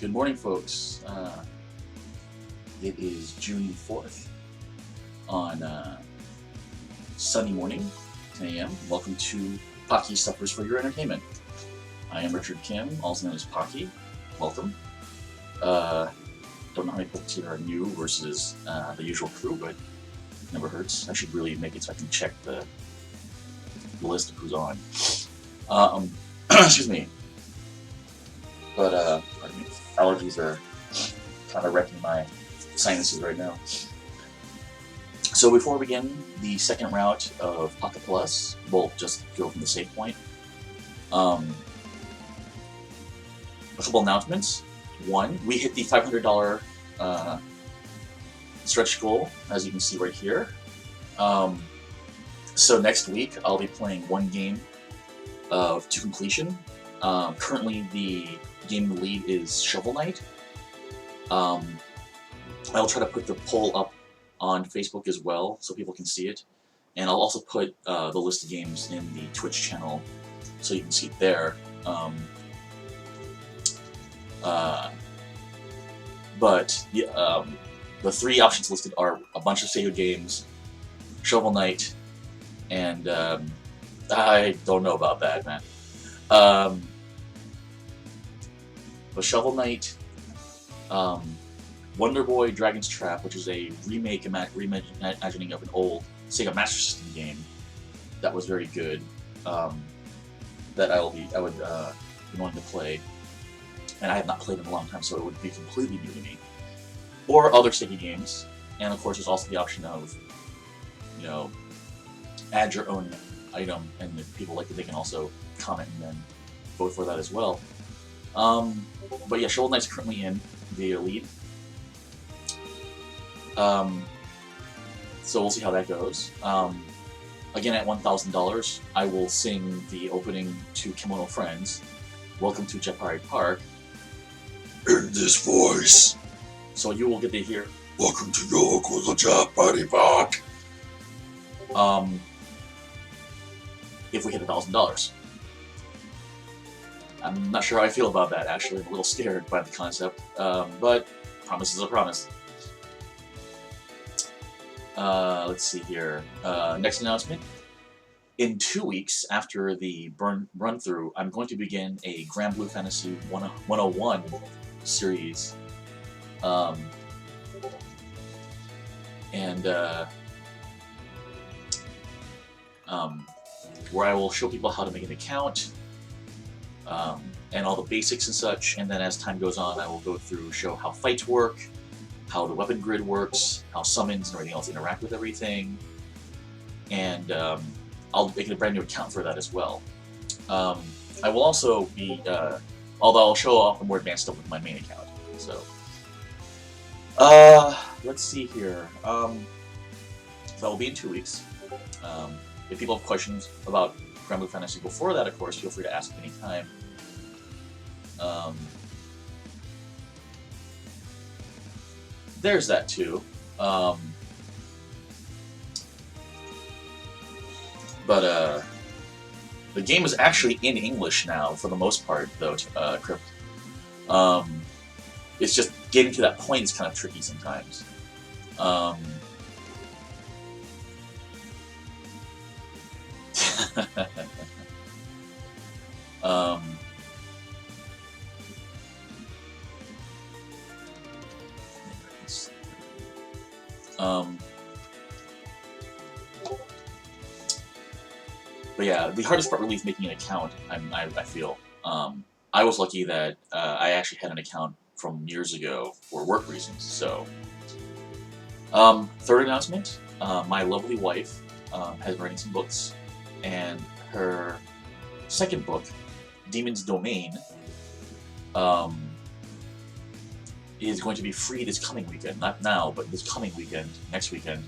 Good morning, folks. It is June 4th on sunny morning, 10 a.m. Welcome to Pocky Suffers for Your Entertainment. I am Richard Kim, also known as Pocky. Welcome. Don't know how many folks here are new versus the usual crew, but it never hurts. I should really make it so I can check the list of who's on. Excuse me. But, pardon me. Allergies are kind of wrecking my sinuses right now. So before we begin the second route of Paca Plus, we'll just go from the save point. A couple announcements. One, we hit the $500 stretch goal, as you can see right here. So next week, I'll be playing one game to completion. Currently, the game in the lead is Shovel Knight. I'll try to put the poll up on Facebook as well, so people can see it. And I'll also put the list of games in the Twitch channel, so you can see it there. But the three options listed are a bunch of Sega games, Shovel Knight, and I don't know about that, man. But Shovel Knight, Wonder Boy Dragon's Trap, which is a reimagining of an old Sega Master System game that was very good, that I would be wanting to play, and I have not played in a long time, so it would be completely new to me. Or other Sega games, and of course there's also the option of, add your own item, and if people like it, they can also comment and then vote for that as well. But yeah, Shovel Knight's currently in the lead. So we'll see how that goes. Again, at $1,000, I will sing the opening to Kimono Friends, Welcome to Japari Park, in this voice. So you will get to hear, Welcome to Yokozo Japari Park, if we hit $1,000. I'm not sure how I feel about that, actually. I'm a little scared by the concept, but promise is a promise. Let's see here. Next announcement. In 2 weeks after the run-through, I'm going to begin a Grand Blue Fantasy 101 series. Where I will show people how to make an account, and all the basics and such, and then as time goes on, I will go through, show how fights work, how the weapon grid works, how summons and everything else interact with everything, and I'll make a brand new account for that as well. I will also be, although I'll show off the more advanced stuff with my main account. So, let's see here. That will be in 2 weeks. If people have questions about Grand Blue Fantasy before that, of course, feel free to ask any time. There's that too. But the game is actually in English now for the most part, though. Crypt. It's just getting to that point is kind of tricky sometimes. But yeah, the hardest part really is making an account, I feel. I was lucky that I actually had an account from years ago for work reasons, so. Third announcement, my lovely wife has been writing some books, and her second book, Demon's Domain, is going to be free this coming weekend. Not now, but this coming weekend, next weekend,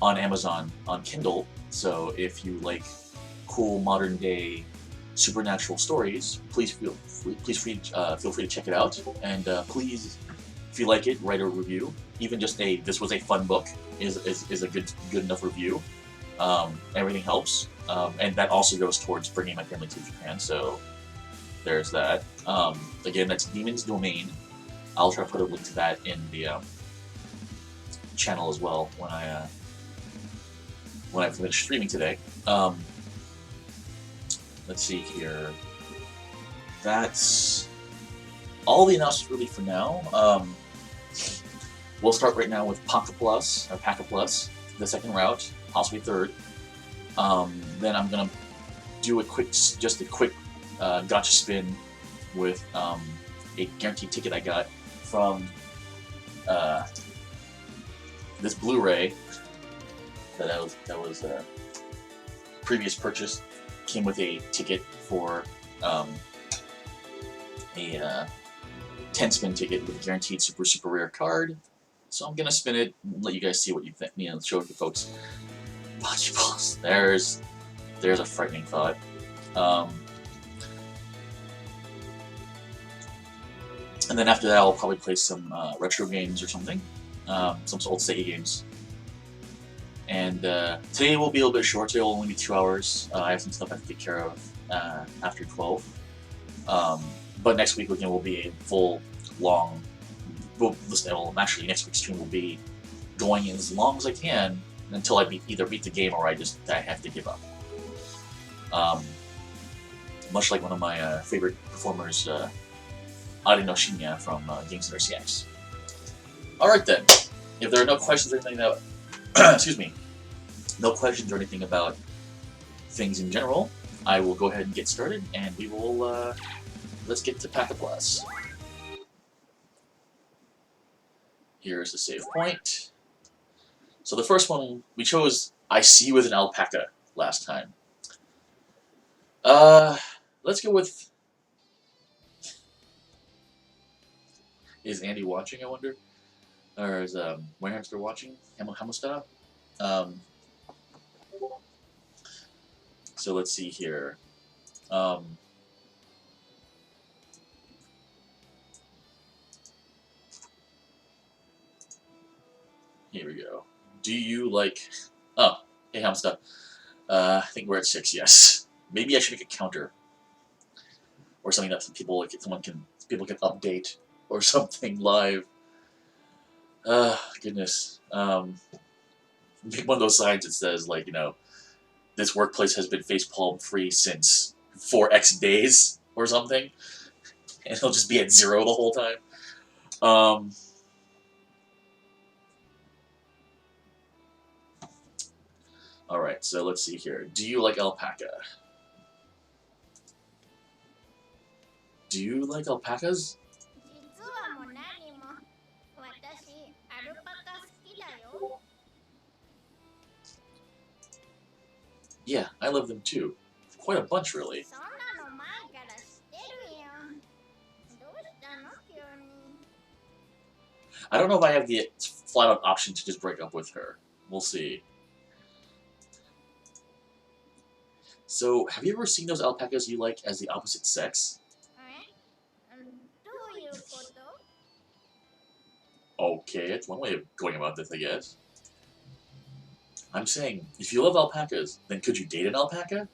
on Amazon on Kindle. So if you like cool modern day supernatural stories, please feel free to check it out. And please, if you like it, write a review. Even just this was a fun book is a good enough review. Everything helps, and that also goes towards bringing my family to Japan. So there's that. Again, that's Demon's Domain I'll try to put a link to that in the channel as well when I finish streaming today. Let's see here. That's all the announcements really for now. We'll start right now with Paca Plus, or Paca Plus, the second route, possibly third. Then I'm gonna do a quick gotcha spin with a guaranteed ticket I got from this Blu-ray that was a previous purchase. Came with a ticket for a 10-spin ticket with a guaranteed super rare card. So I'm gonna spin it and let you guys see what you think. Show it to folks. Paca Plus. There's a frightening thought. And then after that, I'll probably play some retro games or something, some old Sega games. And today will be a little bit short. Today will only be 2 hours. I have some stuff I have to take care of after 12. But next week again will be a full, long. Actually, next week's stream will be going as long as I can until I either beat the game or I have to give up. Much like one of my favorite performers, Ari no Shinya from Game Center CX. Alright then, if there are no questions or anything that, excuse me, no questions or anything about things in general, I will go ahead and get started, and we will, let's get to Paca Plus. Here's the save point. So the first one, we chose I See You with an Alpaca last time. Let's go with... Is Andy watching, I wonder? Or is Warhamster watching? Hamusta? So let's see here. Here we go. Do you like... Oh, hey Hamusta. I think we're at 6, yes. Maybe I should make a counter. Or something that people can update or something live. Goodness. Make one of those signs that says, like, this workplace has been facepalm free since 4x days or something, and it'll just be at 0 the whole time. Alright, so let's see here. Do you like alpaca? Do you like alpacas? Yeah, I love them too. Quite a bunch, really. I don't know if I have the flat-out option to just break up with her. We'll see. So, have you ever seen those alpacas you like as the opposite sex? Okay, it's one way of going about this, I guess. I'm saying, if you love alpacas, then could you date an alpaca?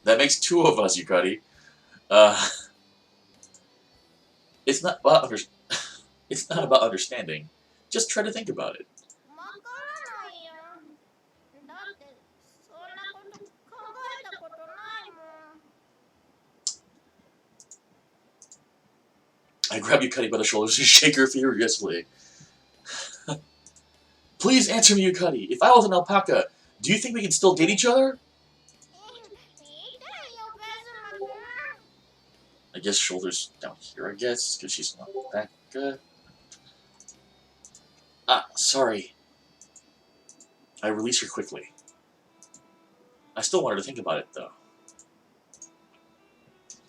That makes 2 of us, Yukari. It's not about it's not about understanding. Just try to think about it. I grab Yukari by the shoulders and shake her furiously. Please answer me, Yukari. If I was an alpaca, do you think we can still date each other? I guess shoulders down here, I guess, because she's an alpaca. Ah, sorry. I release her quickly. I still want her to think about it, though.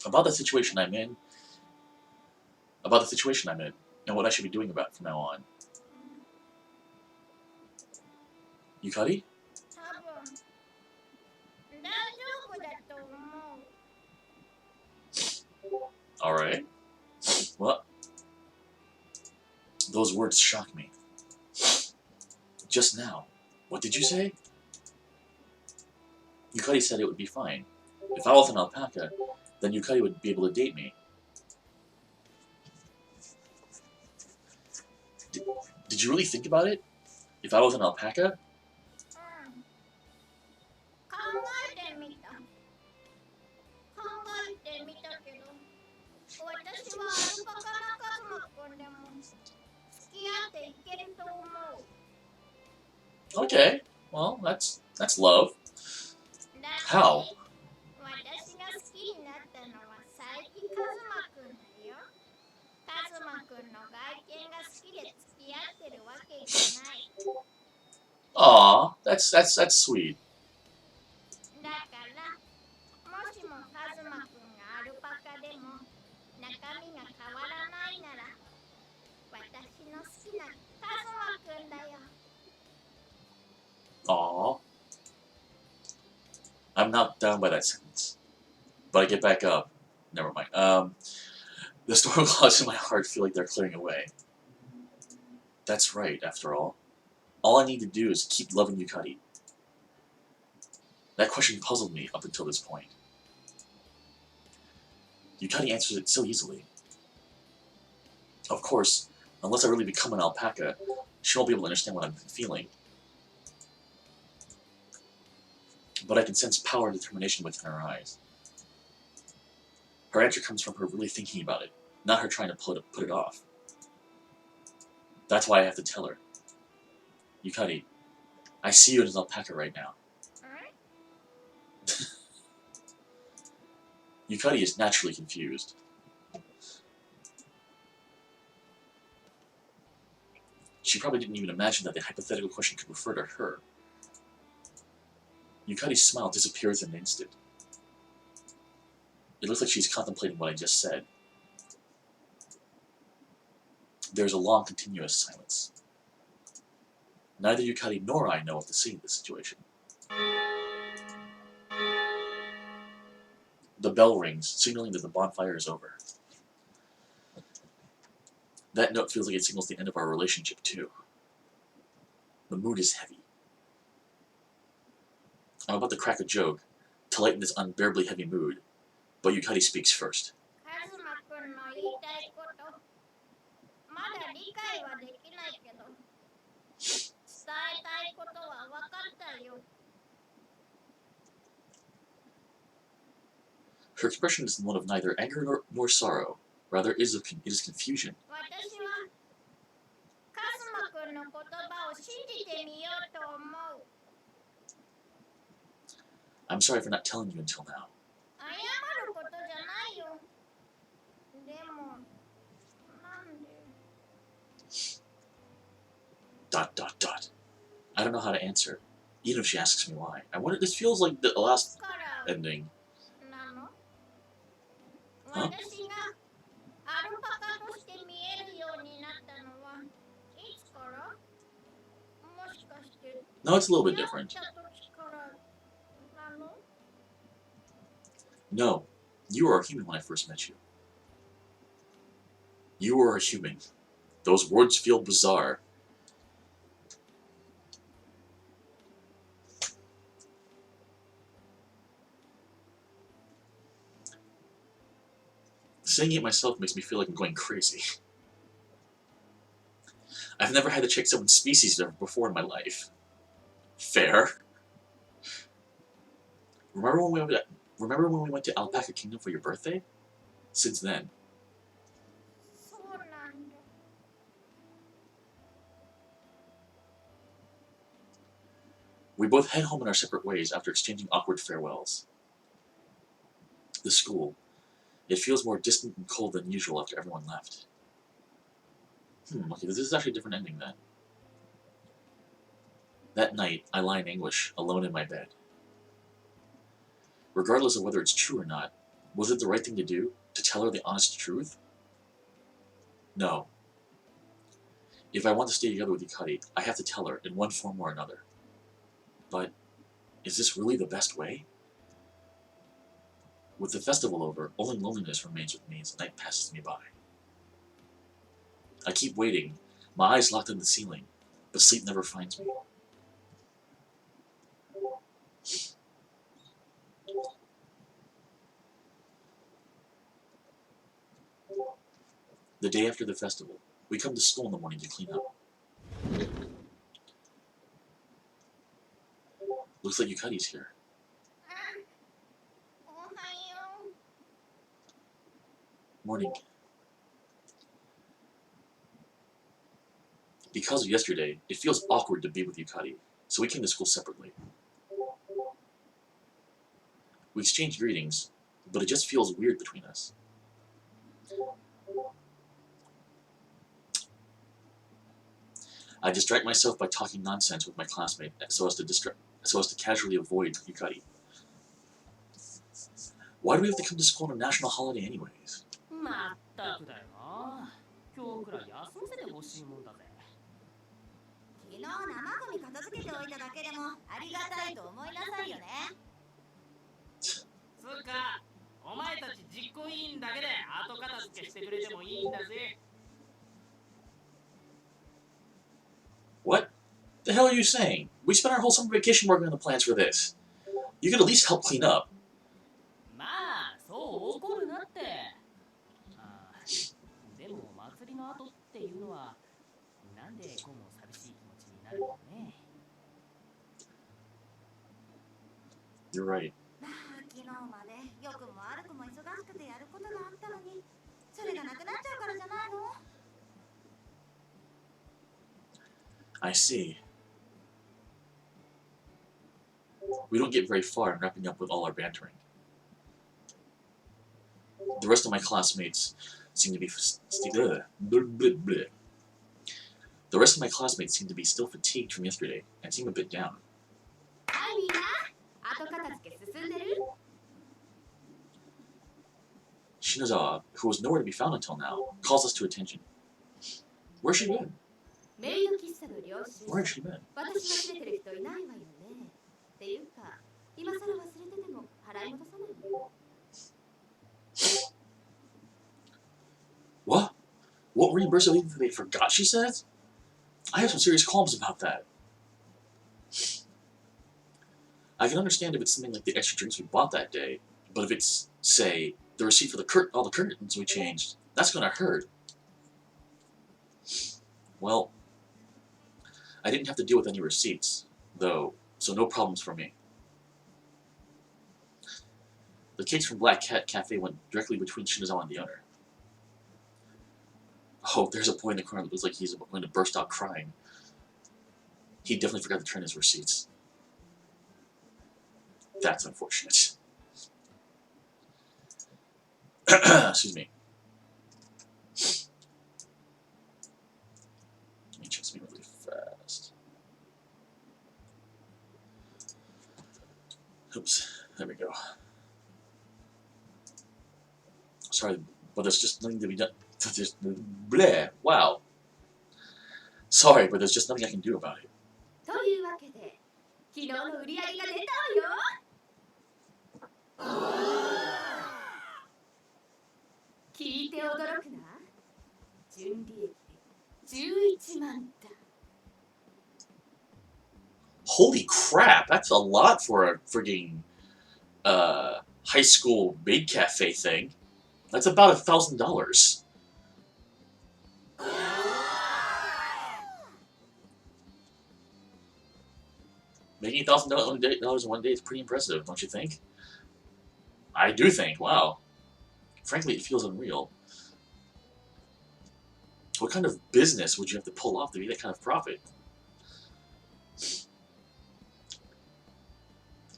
About the situation I'm in, and what I should be doing about it from now on. Yukari? Alright. Well, those words shock me. Just now. What did you say? Yukari said it would be fine. If I was an alpaca, then Yukari would be able to date me. Did you really think about it? If I was an alpaca? うん。考えてみた。考えてみたけど、私はアルパカのカズマくんでも付き合っていけると思う。Okay, well, that's love. だって How? 私が好きになったのは佐伯カズマくんだよ。カズマくんの外見が好きで付き合ってるわけじゃない。Aw, that's sweet. だからもしもカズマくんがアルパカでも中身が変わらないなら私の好きなカズマくんだよ。Aw. I'm not down by that sentence. But I get back up. Never mind. The storm clouds in my heart feel like they're clearing away. That's right, after all. All I need to do is keep loving Yukari. That question puzzled me up until this point. Yukari answers it so easily. Of course, unless I really become an alpaca, she won't be able to understand what I'm feeling. But I can sense power and determination within her eyes. Her answer comes from her really thinking about it, not her trying to put it off. That's why I have to tell her. Yukari, I see you as an alpaca right now. Yukari is naturally confused. She probably didn't even imagine that the hypothetical question could refer to her. Yukari's smile disappears in an instant. It looks like she's contemplating what I just said. There's a long, continuous silence. Neither Yukari nor I know what to say in this situation. The bell rings, signaling that the bonfire is over. That note feels like it signals the end of our relationship, too. The mood is heavy. I'm about to crack a joke to lighten this unbearably heavy mood, but Yukari speaks first. Her expression is one of neither anger nor sorrow. Rather, it is confusion. I'm sorry for not telling you until now. ... I don't know how to answer, even if she asks me why. I wonder. This feels like the last ending. Huh? No, it's a little bit different. No, you were a human when I first met you. You were a human. Those words feel bizarre. Saying it myself makes me feel like I'm going crazy. I've never had to check someone's species before in my life. Fair. Remember when we went to Alpaca Kingdom for your birthday? Since then. We both head home in our separate ways after exchanging awkward farewells. The school. It feels more distant and cold than usual after everyone left. Okay, this is actually a different ending then. That night, I lie in anguish, alone in my bed. Regardless of whether it's true or not, was it the right thing to do? To tell her the honest truth? No. If I want to stay together with Yukari, I have to tell her in one form or another. But is this really the best way? With the festival over, only loneliness remains with me as the night passes me by. I keep waiting, my eyes locked on the ceiling, but sleep never finds me. The day after the festival. We come to school in the morning to clean up. Looks like Yukari's here. おはよう。 Morning. Because of yesterday, it feels awkward to be with Yukari, so we came to school separately. We exchanged greetings, but it just feels weird between us. I distract myself by talking nonsense with my classmate so as to casually avoid Yukari. Why do we have to come to school on a national holiday anyways? まったくだよな。今日くらい休ませてほしいもんだぜ。昨日生ゴミ片付けておいただけでもありがたいと思いなさいよね。つうか、お前たち実行委員だけで後片付けしてくれてもいいんだぜ。What the hell are you saying? We spent our whole summer vacation working on the plans for this. You could at least help clean up. まあ、そう怒るなって。でも祭りの後っていうのはなんでこうも寂しい気持ちになるのね。You're right. まあ昨日まで良くも悪くも忙しくてやることがあったのに、それがなくなっちゃうからじゃないの？ I see. We don't get very far in wrapping up with all our bantering. The rest of my classmates seem to be The rest of my classmates seem to be still fatigued from yesterday and seem a bit down. はいみんな、後片付け進んでる？ Shinazawa, who was nowhere to be found until now, calls us to attention. Where's she been? メイド喫茶の領収書。 Where has she been? 私忘れてる人いないわよね。っていうか、今更忘れてても払い戻さないのよ。 What? What reimbursement leave they forgot, she says? I have some serious qualms about that. I can understand if it's something like the extra drinks we bought that day, but if it's, say, the receipt for all the curtains we changed, that's gonna hurt. Well, I didn't have to deal with any receipts, though, so no problems for me. The cakes from Black Cat Cafe went directly between Shinazawa and the owner. Oh, there's a boy in the corner that looks like he's going to burst out crying. He definitely forgot to turn his receipts. That's unfortunate. Excuse me. Let me check something really fast. Oops, there we go. Sorry, but there's just nothing to be done. There's bleh, wow. Sorry, but there's just nothing I can do about it. というわけで、昨日の売り上げが出たわよ。聞いて驚くな。純利益で11万だ。 Holy crap, that's a lot for a frigging high school maid cafe thing. That's about $1,000. Making $1,000 in one day is pretty impressive, don't you think? I do think, wow. Frankly, it feels unreal. What kind of business would you have to pull off to be that kind of profit?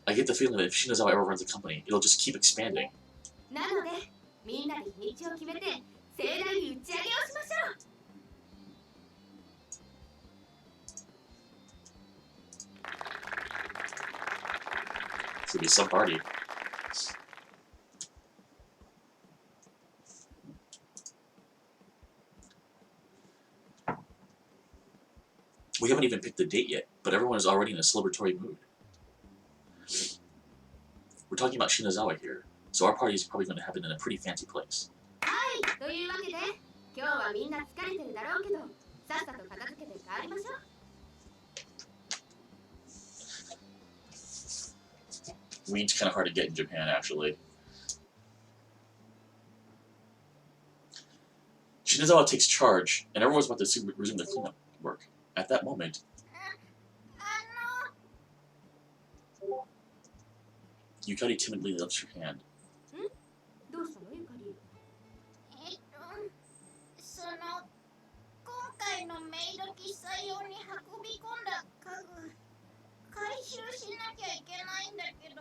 I get the feeling that if Shinazawa ever runs a company, it'll just keep expanding. なので、みんなで日にちを決めて盛大に打ち上げをしましょう。 It's gonna be some party. We haven't even picked the date yet, but everyone is already in a celebratory mood. We're talking about Shinazawa here, so our party is probably going to happen in a pretty fancy place. はい、というわけで、今日はみんな疲れてるだろうけど、さっさと片付けて帰りましょう。 Weed's kind of hard to get in Japan, actually. Shinazawa takes charge, and everyone's about to resume their cleanup work. At that moment, あ Yukari timidly lifts her hand. どうしたのゆかり？その今回のメイド喫茶用に運び込んだ家具回収しなきゃいけないんだけど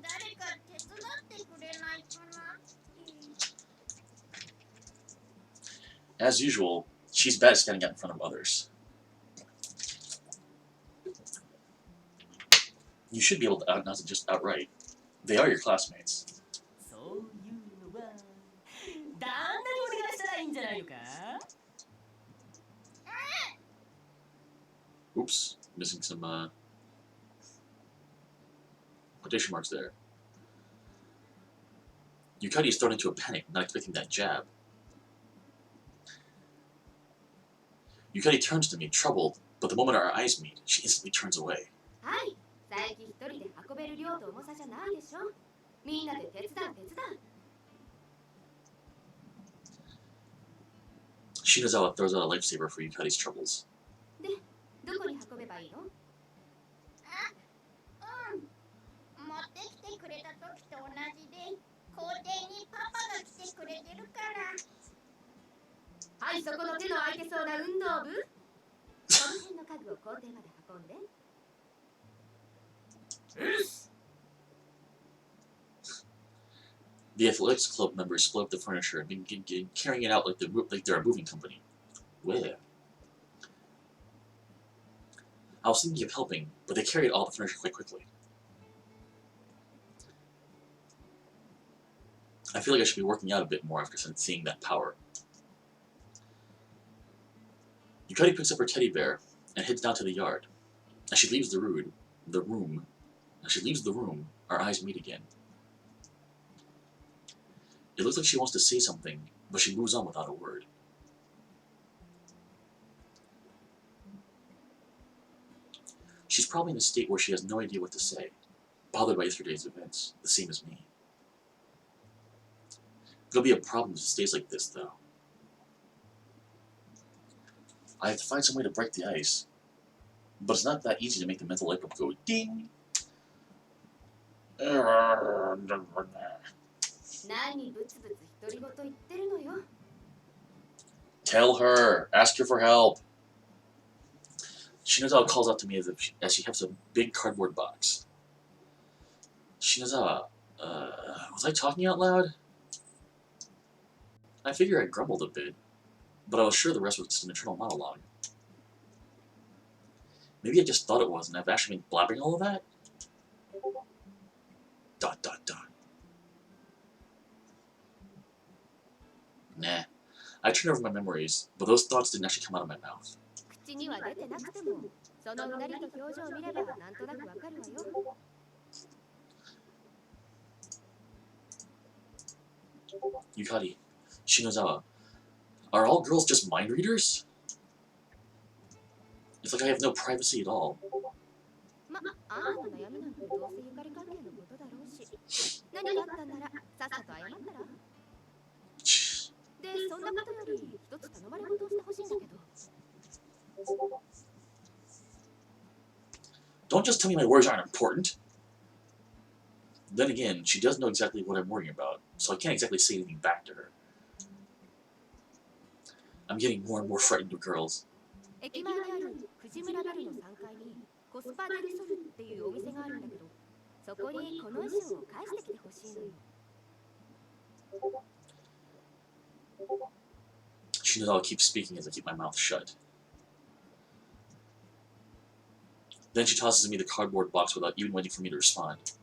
誰か手伝ってくれないかなって。 As usual, she's bad at standing out in front of others. You should be able to announce it just outright. They are your classmates. そういうのは旦那にお願いしたらいいんじゃないのか？ Oops, missing some quotation marks there. Yukari is thrown into a panic, not expecting that jab. Yukari turns to me, troubled, but the moment our eyes meet, she instantly turns away. はい、最近一人で運べる量と重さじゃないでしょ。みんなで手伝う手伝う。 Shinazawa throws out a lifesaver for Yukari's troubles. で、どこに運べばいいの？持ってきてくれた時と同じで校庭にパパが来てくれてるから。はい、そこの手の空いてそうな運動部。この辺の家具を校庭まで運んで。The athletics club members split up the furniture and begin carrying it out like they're a moving company. Where? I was thinking of helping, but they carried all the furniture quite quickly. I feel like I should be working out a bit more after seeing that power. Yukari picks up her teddy bear and heads down to the yard. As she leaves the room, our eyes meet again. It looks like she wants to say something, but she moves on without a word. She's probably in a state where she has no idea what to say, bothered by yesterday's events, the same as me. It'll be a problem if it stays like this, though. I have to find some way to break the ice, but it's not that easy to make the mental light bulb go ding. 何ブツブツ独り言言ってるのよ。 Tell her. Ask her for help. Shinazawa calls out to me as she helps a big cardboard box. Shinazawa, was I talking out loud? I figure I grumbled a bit, but I was sure the rest was just an internal monologue. Maybe I just thought it was, and I've actually been blabbering all of that? ... Nah. I turned over my memories, but those thoughts didn't actually come out of my mouth. 口には出てなくても、そのうなりと表情を見ればなんとなくわかるわよ。 Yukari, Shinozawa, are all girls just mind readers? It's like I have no privacy at all. ま、あんたの悩みなんてどうせゆかり関係のことだろうし、何があったんならさっさと謝ったら。で、そんなことより一つ頼まれ事をしてほしいんだけど。 Don't just tell me my worries aren't important. Then again, she does know exactly what I'm worrying about, so I can't exactly say anything back to her. I'm getting more and more frightened of girls. 駅前にある藤村ビルの3階にコスパデルソルっていうお店があるんだけど、そこにこの衣装を返してきてほしいのよ。 Shinozawa keeps speaking as I keep my mouth shut. Then she tosses me the cardboard box without even waiting for me to respond.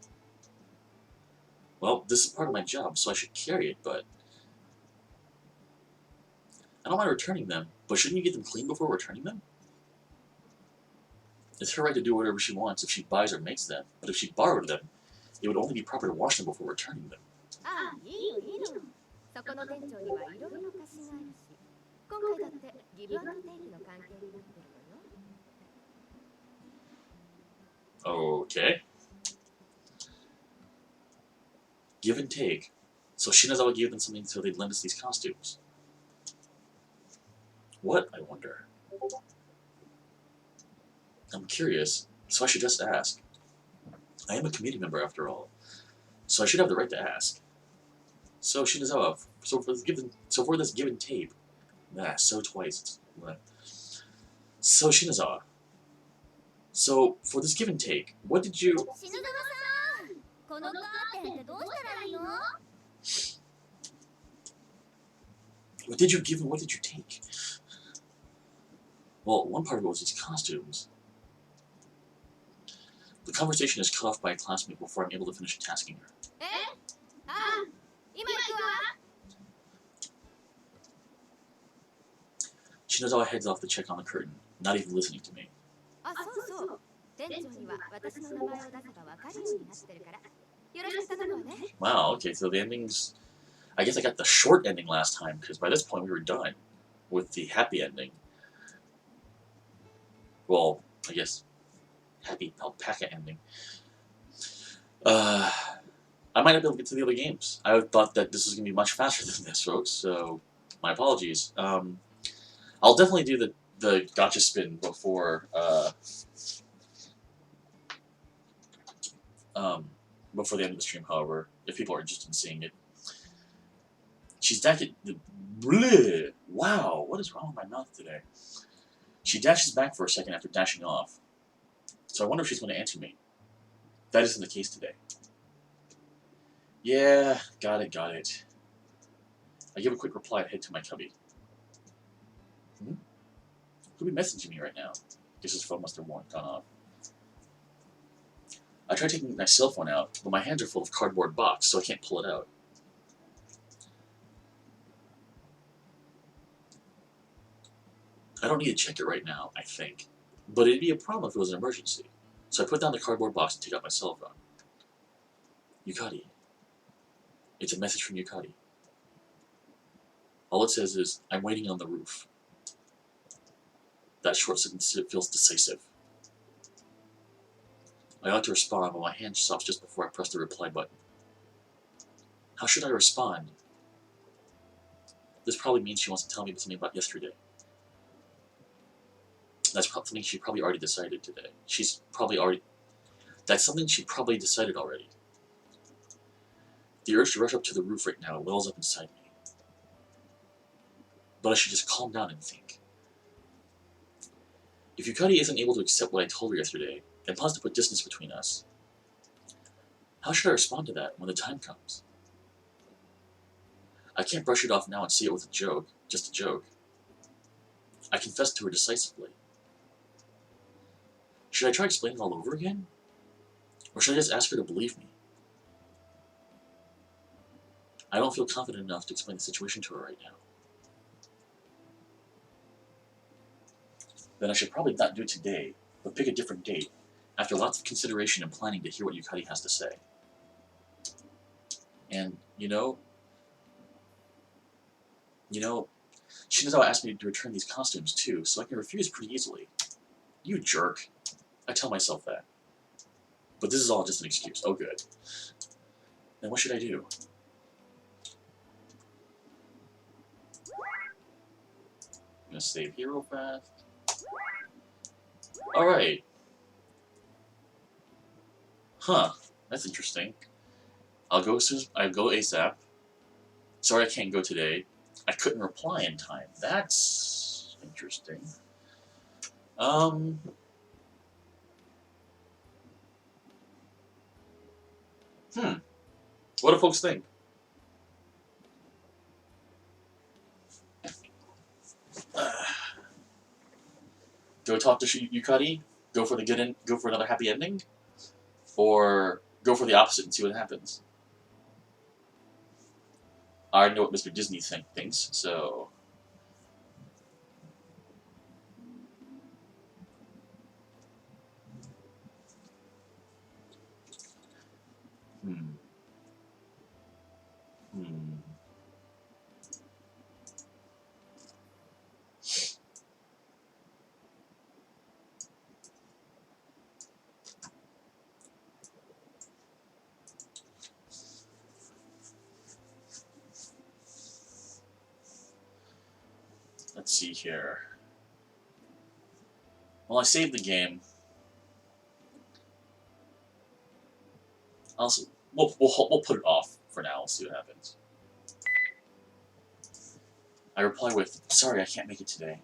Well, this is part of my job, so I should carry it, but... I don't mind returning them, but shouldn't you get them clean before returning them? It's her right to do whatever she wants if she buys or makes them, but if she borrowed them, it would only be proper to wash them before returning them. ああ、いいのいいの。そこの店長にはいろいろ貸しがあるし、今回だってギブアンドテイクの関係になってるのよ。 Okay. Give and take. So Shinazawa gave them something so they'd lend us these costumes. What, I wonder? I'm curious, so I should just ask. I am a committee member after all, so I should have the right to ask. So Shinazawa, so for this given tape, so twice. So Shinazawa, so for this give and take, what did you? 篠沢さん、このカーテンってどうしたらいいの？ What did you give and what did you take? Well, one part of it was these costumes. The conversation is cut off by a classmate before I'm able to finish tasking her. え？あ、今行くわ。 Shinazawa heads off to check on the curtain, not even listening to me. あ、そうそう。店長には私の名前を出せばわかるようになってるから。よろしく頼むわね。Wow, okay, so the endings... I guess I got the short ending last time, because by this point we were done with the happy ending. Well, I guess happy alpaca ending. I might not be able to get to the other games. I thought that this was going to be much faster than this, folks, so my apologies. I'll definitely do the gotcha spin before the end of the stream, however, if people are interested in seeing it. She's dashing... Bleh! Wow, what is wrong with my mouth today? She dashes back for a second after dashing off. So I wonder if she's going to answer me. That isn't the case today. Yeah, got it. I give a quick reply and head to my cubby. Who'd be messaging me right now? Guess his phone must have gone off. I tried taking my cell phone out, but my hands are full of cardboard box, so I can't pull it out. I don't need to check it right now, I think. But it'd be a problem if it was an emergency. So I put down the cardboard box and take out my cell phone. Yukari. It's a message from Yukari. All it says is, I'm waiting on the roof. That short sentence feels decisive. I ought to respond, but my hand stops just before I press the reply button. How should I respond? This probably means she wants to tell me something about yesterday. That's something she probably already decided today. That's something she probably decided already. The urge to rush up to the roof right now wells up inside me. But I should just calm down and think. If Yukari isn't able to accept what I told her yesterday, and plans to put distance between us, how should I respond to that when the time comes? I can't brush it off now and see it with a joke, just a joke. I confess to her decisively. Should I try explaining all over again? Or should I just ask her to believe me? I don't feel confident enough to explain the situation to her right now. Then I should probably not do it today, but pick a different date, after lots of consideration and planning to hear what Yukari has to say. And, you know, Shinazawa asked me to return these costumes too, so I can refuse pretty easily. You jerk. I tell myself that. But this is all just an excuse. Oh, good. Then what should I do? I'm gonna save here real fast. Alright. Huh. That's interesting. I'll go ASAP. Sorry I can't go today. I couldn't reply in time. That's interesting. What do folks think? Go talk to Yukari? Go for the good end? Go for another happy ending? Or go for the opposite and see what happens? I already know what Mr. Disney thinks, so... Let's see here. Well, I saved the game. Also, we'll put it off for now. We'll see what happens. I reply with, "Sorry, I can't make it today."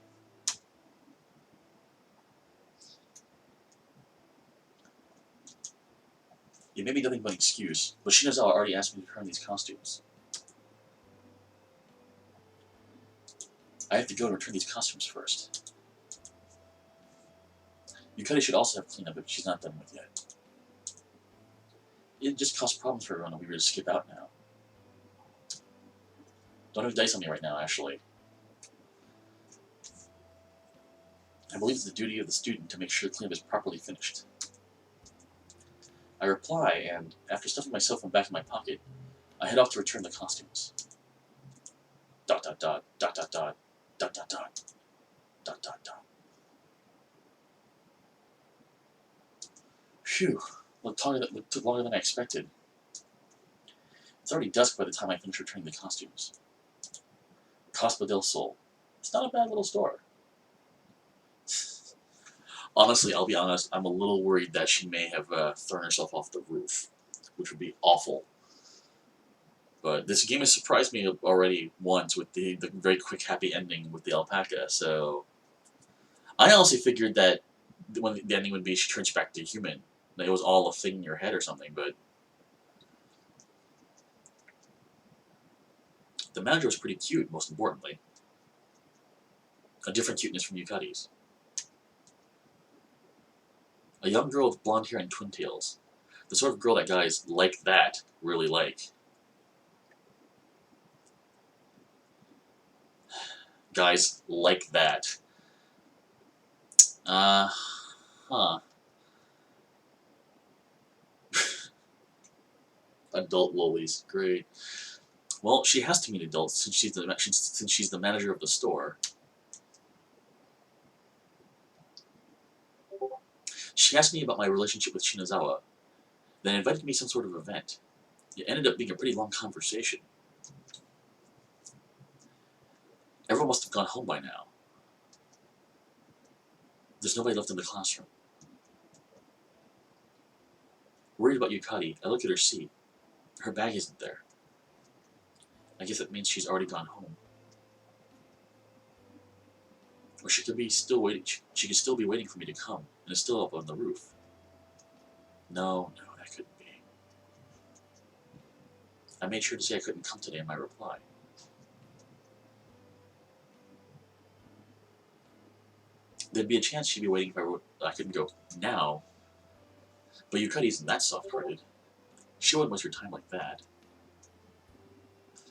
It may be nothing but an excuse, but Shinazawa already asked me to return these costumes. I have to go and return these costumes first. Yukari should also have cleanup if she's not done with yet. It just caused problems for everyone if we were to skip out now. Don't have dice on me right now, actually. I believe it's the duty of the student to make sure the cleanup is properly finished. I reply, and after stuffing my cell phone back in my pocket, I head off to return the costumes. ... Dot dot dot dot dot dot dot dot dot dot dot dot. Phew, it took longer than I expected. It's already dusk by the time I finish returning the costumes. Costa del Sol. It's not a bad little store. Honestly, I'll be honest, I'm a little worried that she may have thrown herself off the roof, which would be awful. But this game has surprised me already once with the very quick happy ending with the alpaca, so... I honestly figured that when the ending would be she turns back to human. That it was all a thing in your head or something, but... The manager was pretty cute, most importantly. A different cuteness from Yukari's. A young girl with blonde hair and twin tails. The sort of girl that guys like that really like. Guys like that. Huh. Adult lolies, great. Well, she has to meet adults since she's the manager of the store. She asked me about my relationship with Shinazawa, then invited me to some sort of event. It ended up being a pretty long conversation. Everyone must have gone home by now. There's nobody left in the classroom. Worried about Yukari, I look at her seat. Her bag isn't there. I guess that means she's already gone home. Or she could be still waiting. She could still be waiting for me to come, and is still up on the roof. No, that couldn't be. I made sure to say I couldn't come today in my reply. There'd be a chance she'd be waiting if I wrote I couldn't go now. But Yukari isn't that soft-hearted. She wouldn't waste her time like that.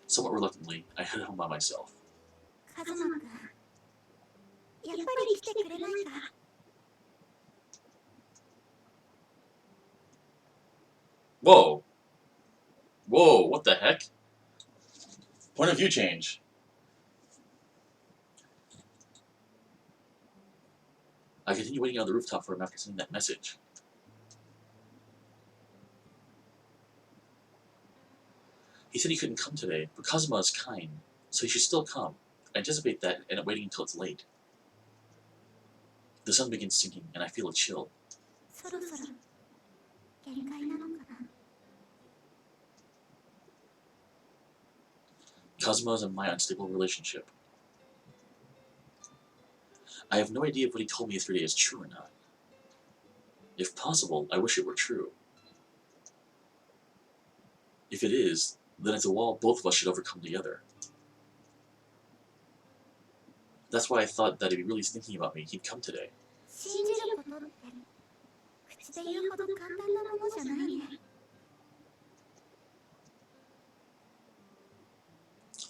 Somewhat reluctantly, I headed home by myself. Whoa! Whoa, what the heck? Point of view change. I continued waiting on the rooftop for him after sending that message. He said he couldn't come today, but Kazuma is kind, so he should still come. I anticipate that and I'm waiting until it's late. The sun begins sinking, and I feel a chill. Kazuma's and my unstable relationship. I have no idea if what he told me yesterday is true or not. If possible, I wish it were true. If it is, then it's a wall both of us should overcome together. That's why I thought that if he really is thinking about me, he'd come today.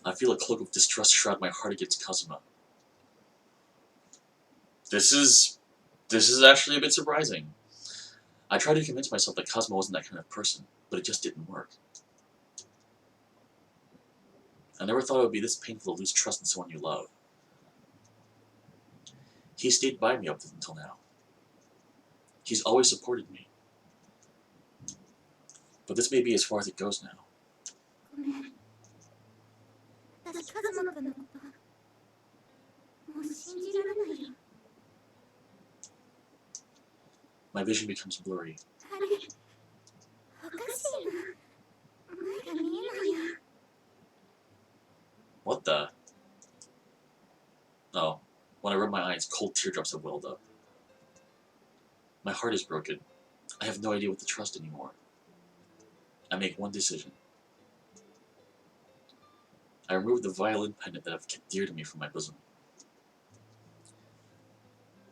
I feel a cloak of distrust shroud my heart against Kazuma. This is actually a bit surprising. I tried to convince myself that Kazuma wasn't that kind of person, but it just didn't work. I never thought it would be this painful to lose trust in someone you love. He stayed by me up until now. He's always supported me. But this may be as far as it goes now. う信じられないよ。 My vision becomes blurry. あれ、おかしいな。前が見えないや。 What the? Oh, when I rub my eyes, cold teardrops have welled up. My heart is broken. I have no idea what to trust anymore. I make one decision. I remove the violin pendant that I've kept dear to me from my bosom.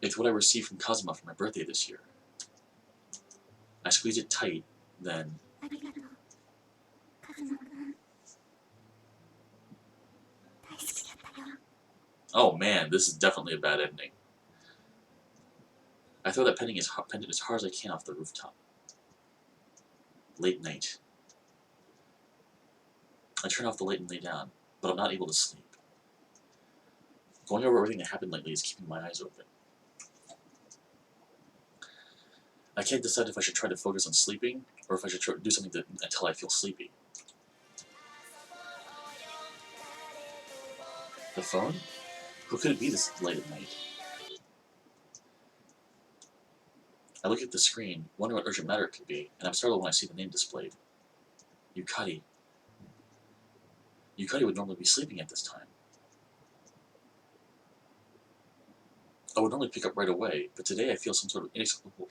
It's what I received from Kazuma for my birthday this year. I squeeze it tight, then... ありがとう、カズマくん。大好きだったよ。 Oh man, this is definitely a bad ending. I throw that pendant as hard as I can off the rooftop. Late night. I turn off the light and lay down, but I'm not able to sleep. Going over everything that happened lately is keeping my eyes open. I can't decide if I should try to focus on sleeping, or if I should do something until I feel sleepy. The phone? Who could it be this late at night? I look at the screen, wondering what urgent matter it could be, and I'm startled when I see the name displayed. Yukari. Yukari would normally be sleeping at this time. I would normally pick up right away, but today I feel some sort of inexplicable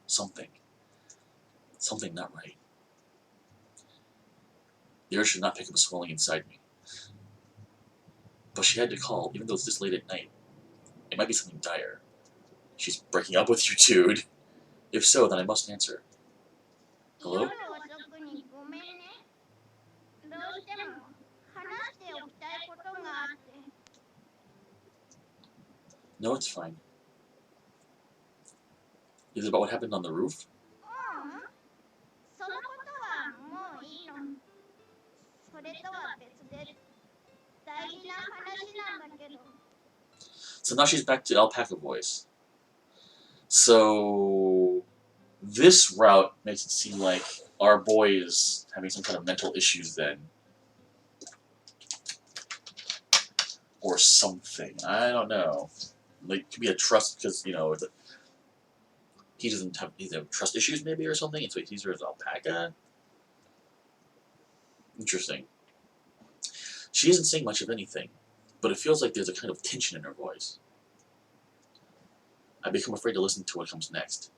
something. Something not right. The urge to not pick up a swelling inside me. But she had to call, even though it's this late at night. It might be something dire. She's breaking up with you, dude. If so, then I must answer. Hello? 夜遅くにごめんね。どうしても話しておきたいことがあって。 No, it's fine. Is it about what happened on the roof? そのことはもういいの。それとは別で大事な話なんだけど。 So now she's back to alpaca voice. So this route makes it seem like our boy is having some kind of mental issues then. Or something. I don't know. Like, it could be a trust, because, you know, he doesn't have, he's have trust issues maybe or something, and so he sees her as alpaca. Interesting. She isn't saying much of anything, but it feels like there's a kind of tension in her voice. I become afraid to listen to what comes next.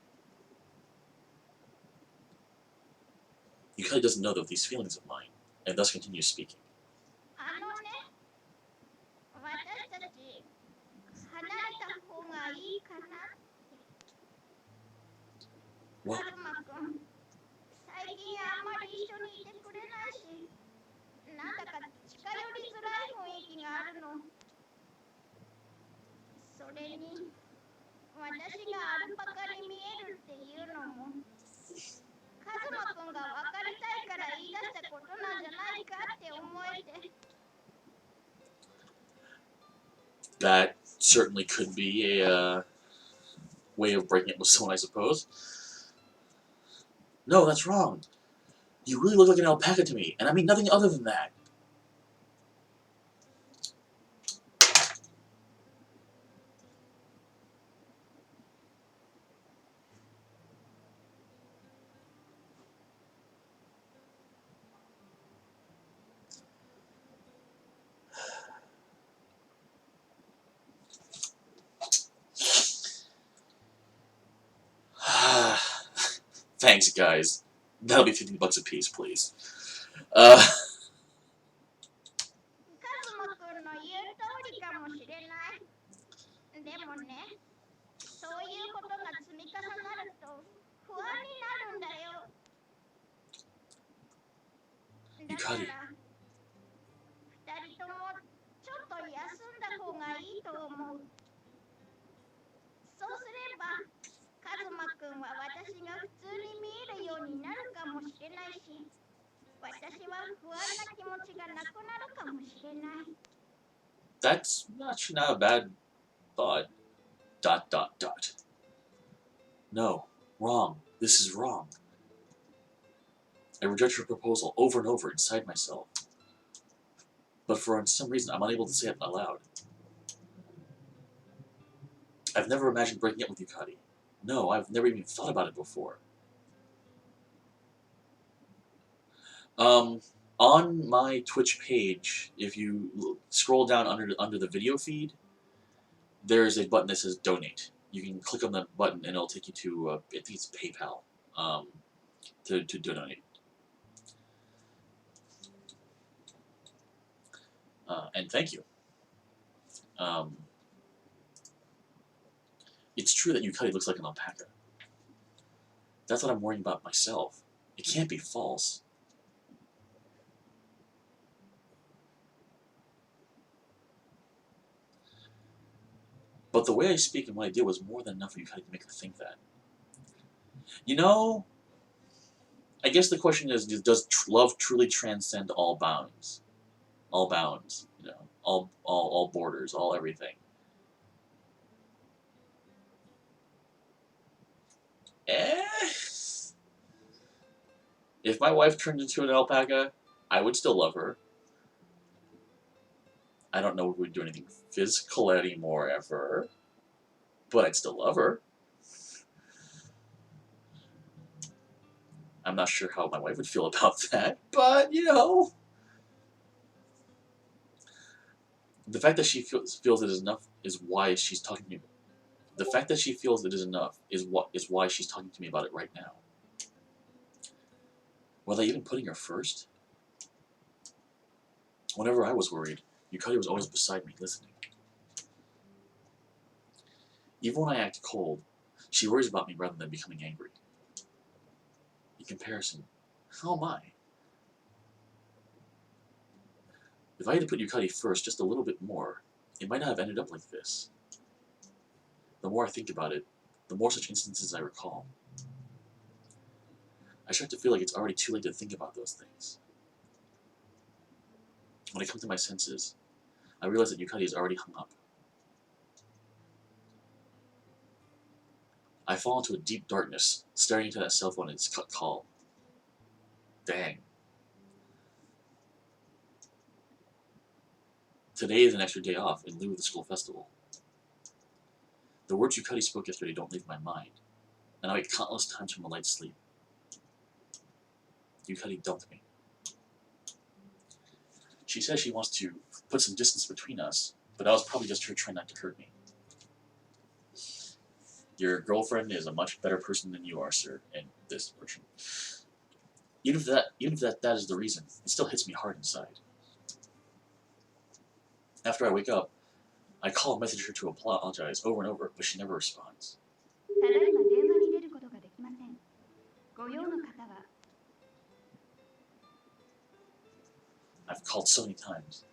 Yukari doesn't know of these feelings of mine, and thus continues speaking. あのね、私たち離れた方がいいかなって。 What? カズマくん、最近あんまり一緒にいてくれないし、なんだか近寄りづらい雰囲気があるの。それに、私がアルパカに見えるっていうのも、カズマくんが別れたいから言い出したことなんじゃないかって思えて。 That certainly could be a way of breaking it with someone, I suppose. No, that's wrong. You really look like an alpaca to me, and I mean nothing other than that. Thanks, guys. That'll be $50 a piece, please. カズマくんの言う通りかもしれない。でもね、そういうことが積み重なると不安になるんだよ。だから、二人ともちょっと休んだ方がいいと思う。そうすれば、カズマくんは私が普通に見えるようになるかもしれないし、私は不安な気持ちがなくなるかもしれない。 That's actually not a bad thought. ... No, wrong. This is wrong. I reject her proposal over and over inside myself. but for some reason I'm unable to say it aloud. I've never imagined breaking up with Yukari. No, I've never even thought about it before. On my Twitch page, if you scroll down under the video feed, there's a button that says donate. You can click on that button and it'll take you to, I think it's PayPal, to donate. And thank you. It's true that Yukari looks like an alpaca. That's what I'm worrying about myself. It can't be false. But the way I speak and what I did was more than enough for Yukari to make her think that. You know, I guess the question is, does love truly transcend all bounds? All bounds, you know, all borders, all everything. If my wife turned into an alpaca, I would still love her. I don't know if we'd do anything physical anymore ever, but I'd still love her. I'm not sure how my wife would feel about that, but, you know. The fact that she feels it is enough is why she's talking to me. The fact that she feels it is enough is why she's talking to me about it right now. Was I even putting her first? Whenever I was worried, Yukari was always beside me, listening. Even when I act cold, she worries about me rather than becoming angry. In comparison, how am I? If I had to put Yukari first just a little bit more, it might not have ended up like this. The more I think about it, the more such instances I recall. I start to feel like it's already too late to think about those things. When I come to my senses, I realize that Yukari is already hung up. I fall into a deep darkness, staring into that cell phone and its cut call. Dang. Today is an extra day off in lieu of the school festival. The words Yukari spoke yesterday don't leave my mind, and I wake countless times from a light sleep. Yukari dumped me. She says she wants to put some distance between us, but that was probably just her trying not to hurt me. Your girlfriend is a much better person than you are, sir, in this version. Even if that is the reason, it still hits me hard inside. After I wake up, I call and message her to apologize over and over, but she never responds. I've called so many times.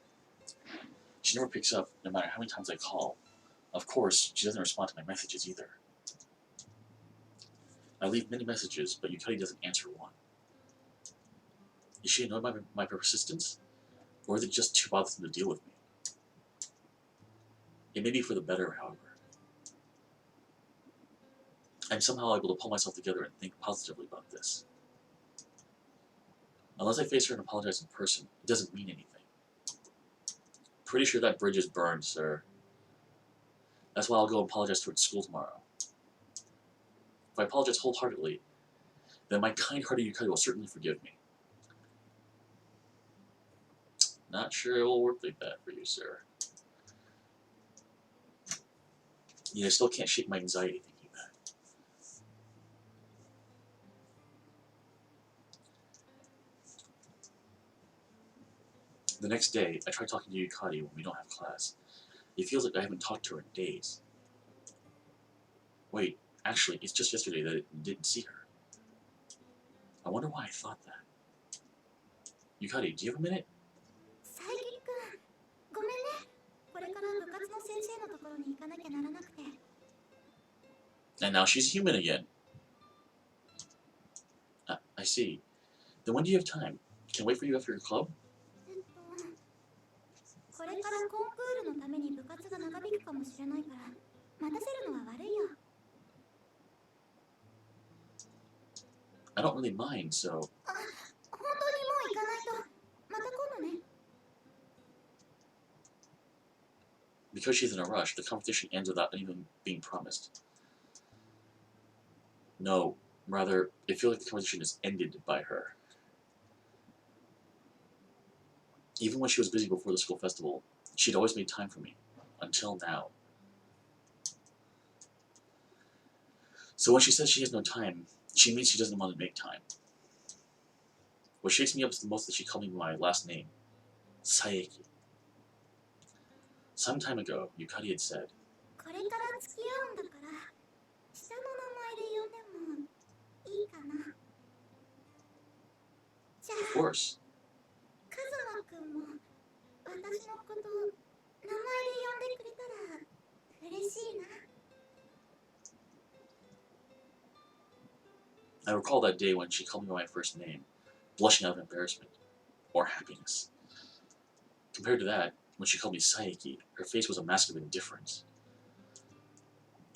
She never picks up, no matter how many times I call. Of course, she doesn't respond to my messages either. I leave many messages, but Yukari doesn't answer one. Is she annoyed by my persistence? Or is it just too bothersome to deal with me? It may be for the better, however. I'm somehow able to pull myself together and think positively about this. Unless I face her and apologize in person, it doesn't mean anything. Pretty sure that bridge is burned, sir. That's why I'll go apologize to her at school tomorrow. If I apologize wholeheartedly, then my kind-hearted Yukari will certainly forgive me. Not sure it will work like that for you, sir. Yet I still can't shake my anxiety thinking that. The next day, I try talking to Yukari when we don't have class. It feels like I haven't talked to her in days. Wait, actually, it's just yesterday that I didn't see her. I wonder why I thought that. Yukari, do you have a minute? And now she's human again. I see. Then when do you have time? Can I wait for you after your club? I don't really mind, so... because she's in a rush, the competition ends without even being promised. No, rather, it feels like the competition is ended by her. Even when she was busy before the school festival, she'd always made time for me. Until now. So when she says she has no time, she means she doesn't want to make time. What shakes me up the most is that she called me by my last name, Saeki. Some time ago, Yukari had said, これから付き合うんだから下の名前で呼んでもいいかな。じゃ of あ course. カズマくんも私のこと名前で呼んでくれたら嬉しいな。 I recall that day when she called me by my first name, blushing out of embarrassment, or happiness. Compared to that, when she called me Saeki, her face was a mask of indifference.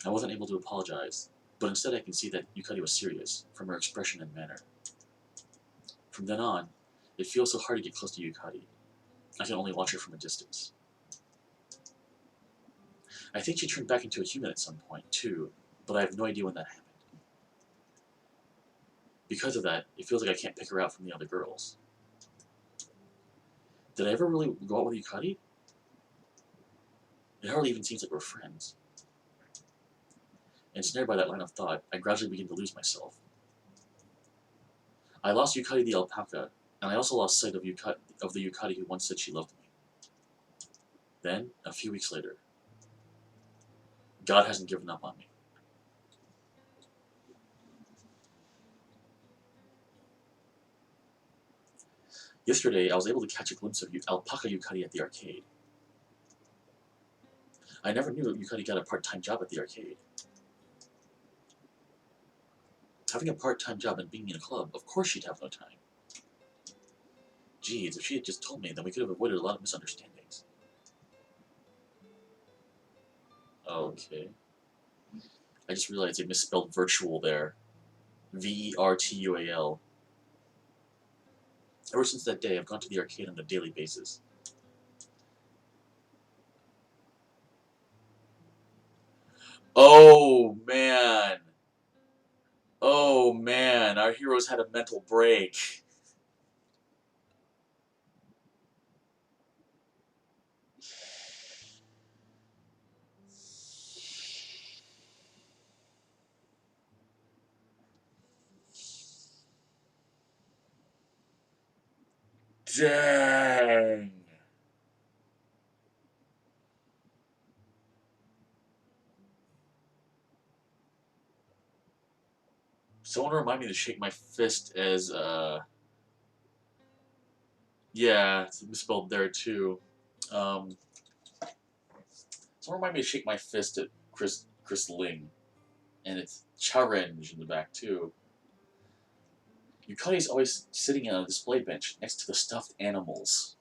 I wasn't able to apologize, but instead I can see that Yukari was serious, from her expression and manner. From then on, it feels so hard to get close to Yukari. I can only watch her from a distance. I think she turned back into a human at some point, too, but I have no idea when that happened. Because of that, it feels like I can't pick her out from the other girls. Did I ever really go out with Yukari? It hardly even seems like we're friends. Ensnared by that line of thought, I gradually begin to lose myself. I lost Yukari the alpaca, and I also lost sight of the Yukari who once said she loved me. Then, a few weeks later, God hasn't given up on me. Yesterday, I was able to catch a glimpse of alpaca Yukari at the arcade. I never knew Yukari got a part-time job at the arcade. Having a part-time job and being in a club, of course she'd have no time. Geez, if she had just told me, then we could have avoided a lot of misunderstandings. Okay. I just realized I misspelled virtual there. V-E-R-T-U-A-L. Ever since that day, I've gone to the arcade on a daily basis. Oh, man. Oh, man. Our heroes had a mental break. Dang. Someone remind me to shake my fist as, yeah, it's misspelled there too. Someone remind me to shake my fist at Chris Ling. And it's challenge in the back too. Yukari's always sitting on a display bench next to the stuffed animals.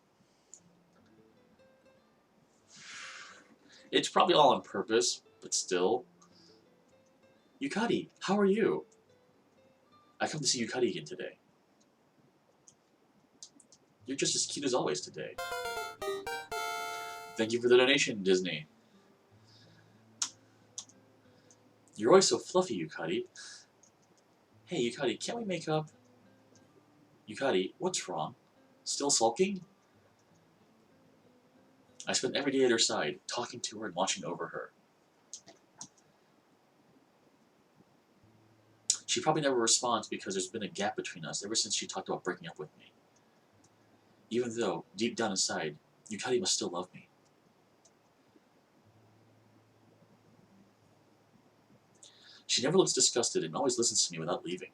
It's probably all on purpose, but still. Yukari, how are you? I come to see Yukari again today. You're just as cute as always today. Thank you for the donation, Disney. You're always so fluffy, Yukari. Hey, Yukari, can't we make up? Yukari, what's wrong? Still sulking? I spent every day at her side, talking to her and watching over her. She probably never responds because there's been a gap between us ever since she talked about breaking up with me. Even though, deep down inside, Yukari must still love me. She never looks disgusted and always listens to me without leaving.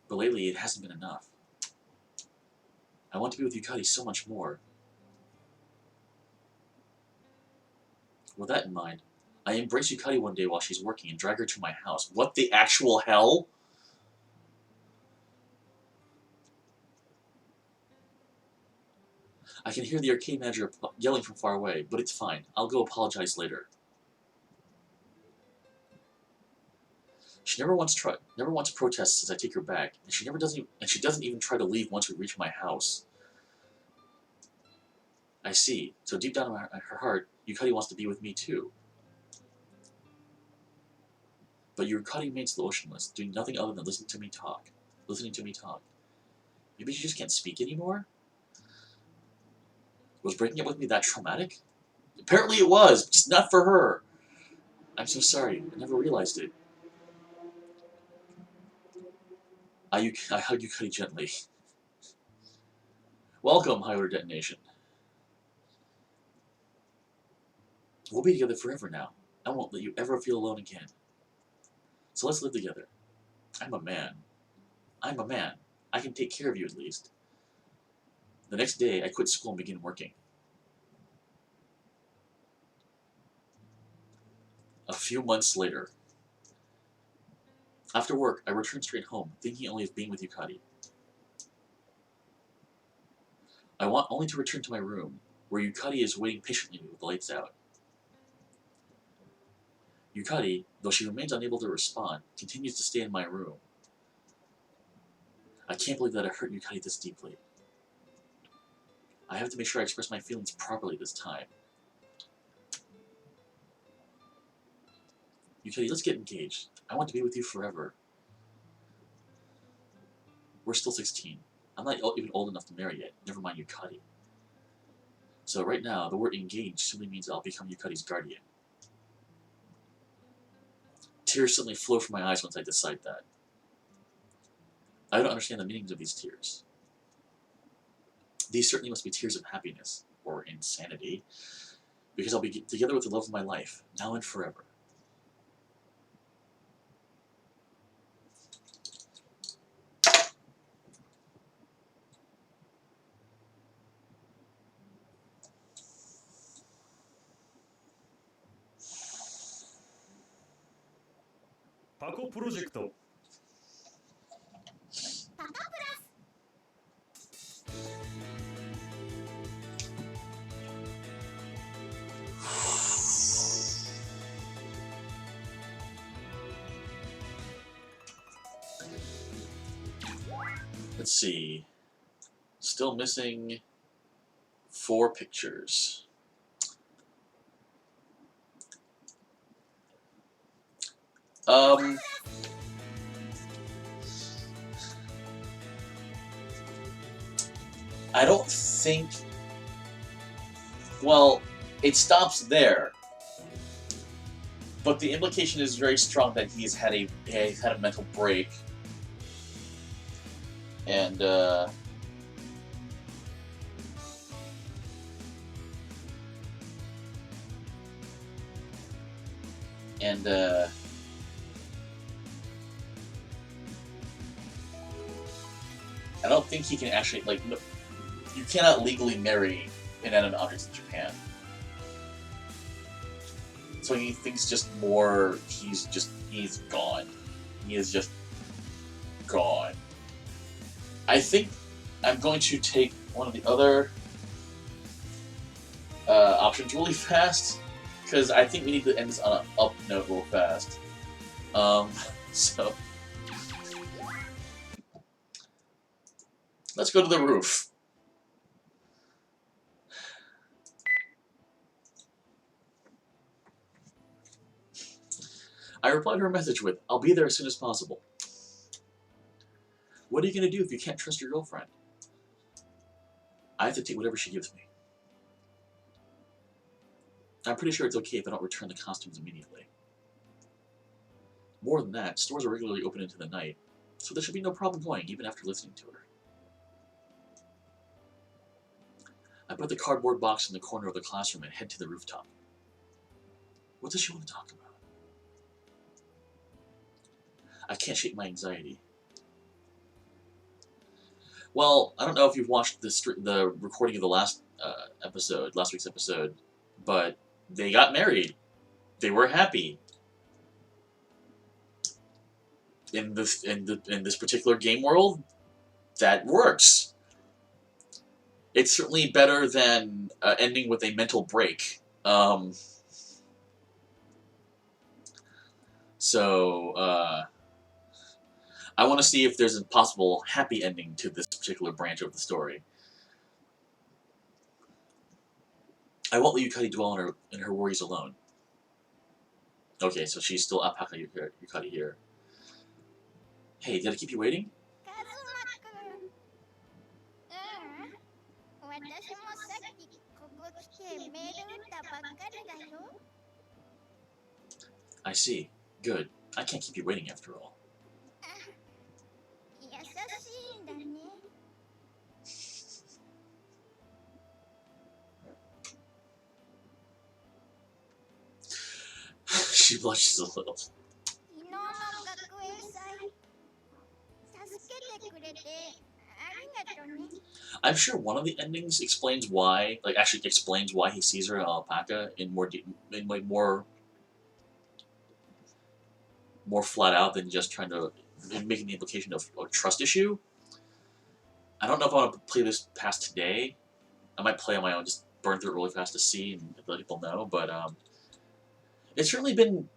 But lately, it hasn't been enough. I want to be with Yukari so much more. With that in mind, I embrace Yukari one day while she's working and drag her to my house. What the actual hell? I can hear the arcade manager yelling from far away, but it's fine. I'll go apologize later. She never once protests as I take her back, and she doesn't even try to leave once we reach my house. I see. So deep down in her heart, Yukari wants to be with me too. But Yukari remains motionless, doing nothing other than listening to me talk. Maybe she just can't speak anymore? Was breaking up with me that traumatic? Apparently it was, just not for her. I'm so sorry, I never realized it. I hug Yukari gently. Welcome, High Order Detonation. We'll be together forever now. I won't let you ever feel alone again. So let's live together. I'm a man. I can take care of you at least. The next day, I quit school and began working. A few months later. After work, I returned straight home, thinking only of being with Yukari. I want only to return to my room, where Yukari is waiting patiently with the lights out. Yukari, though she remains unable to respond, continues to stay in my room. I can't believe that I hurt Yukari this deeply. I have to make sure I express my feelings properly this time. Yukari, let's get engaged. I want to be with you forever. We're still 16. I'm not even old enough to marry yet, never mind Yukari. So right now, the word engaged simply means I'll become Yukari's guardian. Tears suddenly flow from my eyes once I decide that. I don't understand the meanings of these tears. These certainly must be tears of happiness, or insanity, because I'll be together with the love of my life, now and forever. Paca Project. Paca Plus. Let's see. Still missing 4 pictures. I don't think. Well, it stops there, but the implication is very strong that he's had a mental break, and I don't think he can actually, like, you cannot legally marry inanimate objects in Japan. So he thinks just more, he's gone. He is just gone. I think I'm going to take one of the other options really fast, because I think we need to end this on an up note real fast. So let's go to the roof. I replied to her message with, "I'll be there as soon as possible." What are you going to do if you can't trust your girlfriend? I have to take whatever she gives me. I'm pretty sure it's okay if I don't return the costumes immediately. More than that, stores are regularly open into the night, so there should be no problem going even after listening to her. I put the cardboard box in the corner of the classroom and head to the rooftop. What does she want to talk about? I can't shake my anxiety. Well, I don't know if you've watched the recording of the last week's episode, but they got married. They were happy. In this particular game world, that works. It's certainly better than ending with a mental break. So I want to see if there's a possible happy ending to this particular branch of the story. I won't let Yukari dwell in her worries alone. Okay, so she's still Alpaca Yukari here. Hey, did I keep you waiting? カズマくん。私もさっきここ来てメール打ったばっかりだよ。I see. Good. I can't keep you waiting after all. 優しいんだね。She blushes a little. 昨日の学園祭、助けてくれてありがとね。I'm sure one of the endings explains why, like actually explains why he sees her in Alpaca in more flat out than just trying to making the implication of a trust issue. I don't know if I want to play this past today. I might play on my own, just burn through it really fast to see and let people know. But it's certainly been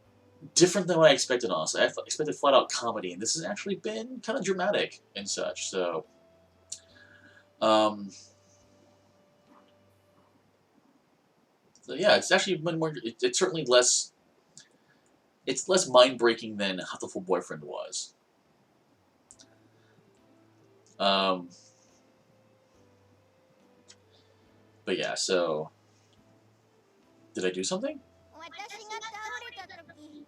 different than what I expected. Honestly, I expected flat out comedy, and this has actually been kind of dramatic and such. So. So yeah, it's actually been more. It's certainly less. It's less mind breaking than Hatoful Boyfriend was. But yeah, so did I do something? 私が倒れた時、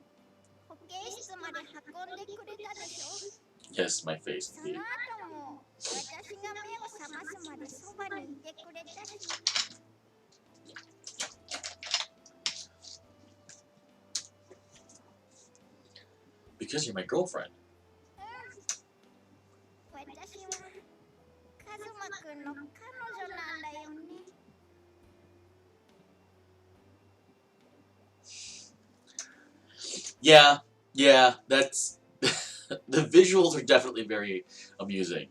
保健室まで運んでくれたでしょ。Yes, my face. その後も私が目を覚ますまでそばにいてくれたし。Because you're my girlfriend. 私はカズマくんの彼女なんだよね。Yeah, that's the visuals are definitely very amusing.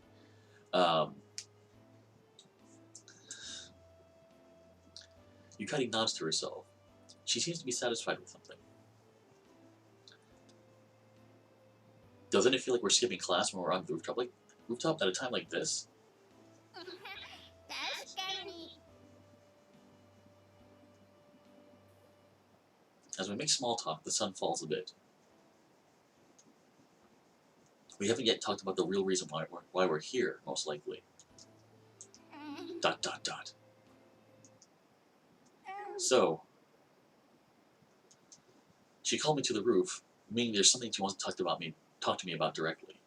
Yukari nods to herself. She seems to be satisfied with something. Doesn't it feel like we're skipping class when we're on the rooftop at a time like this? 確かに。As we make small talk, the sun falls a bit. We haven't yet talked about the real reason why we're here, most likely. ... So, she called me to the roof, meaning there's something she wants to talk to me about directly.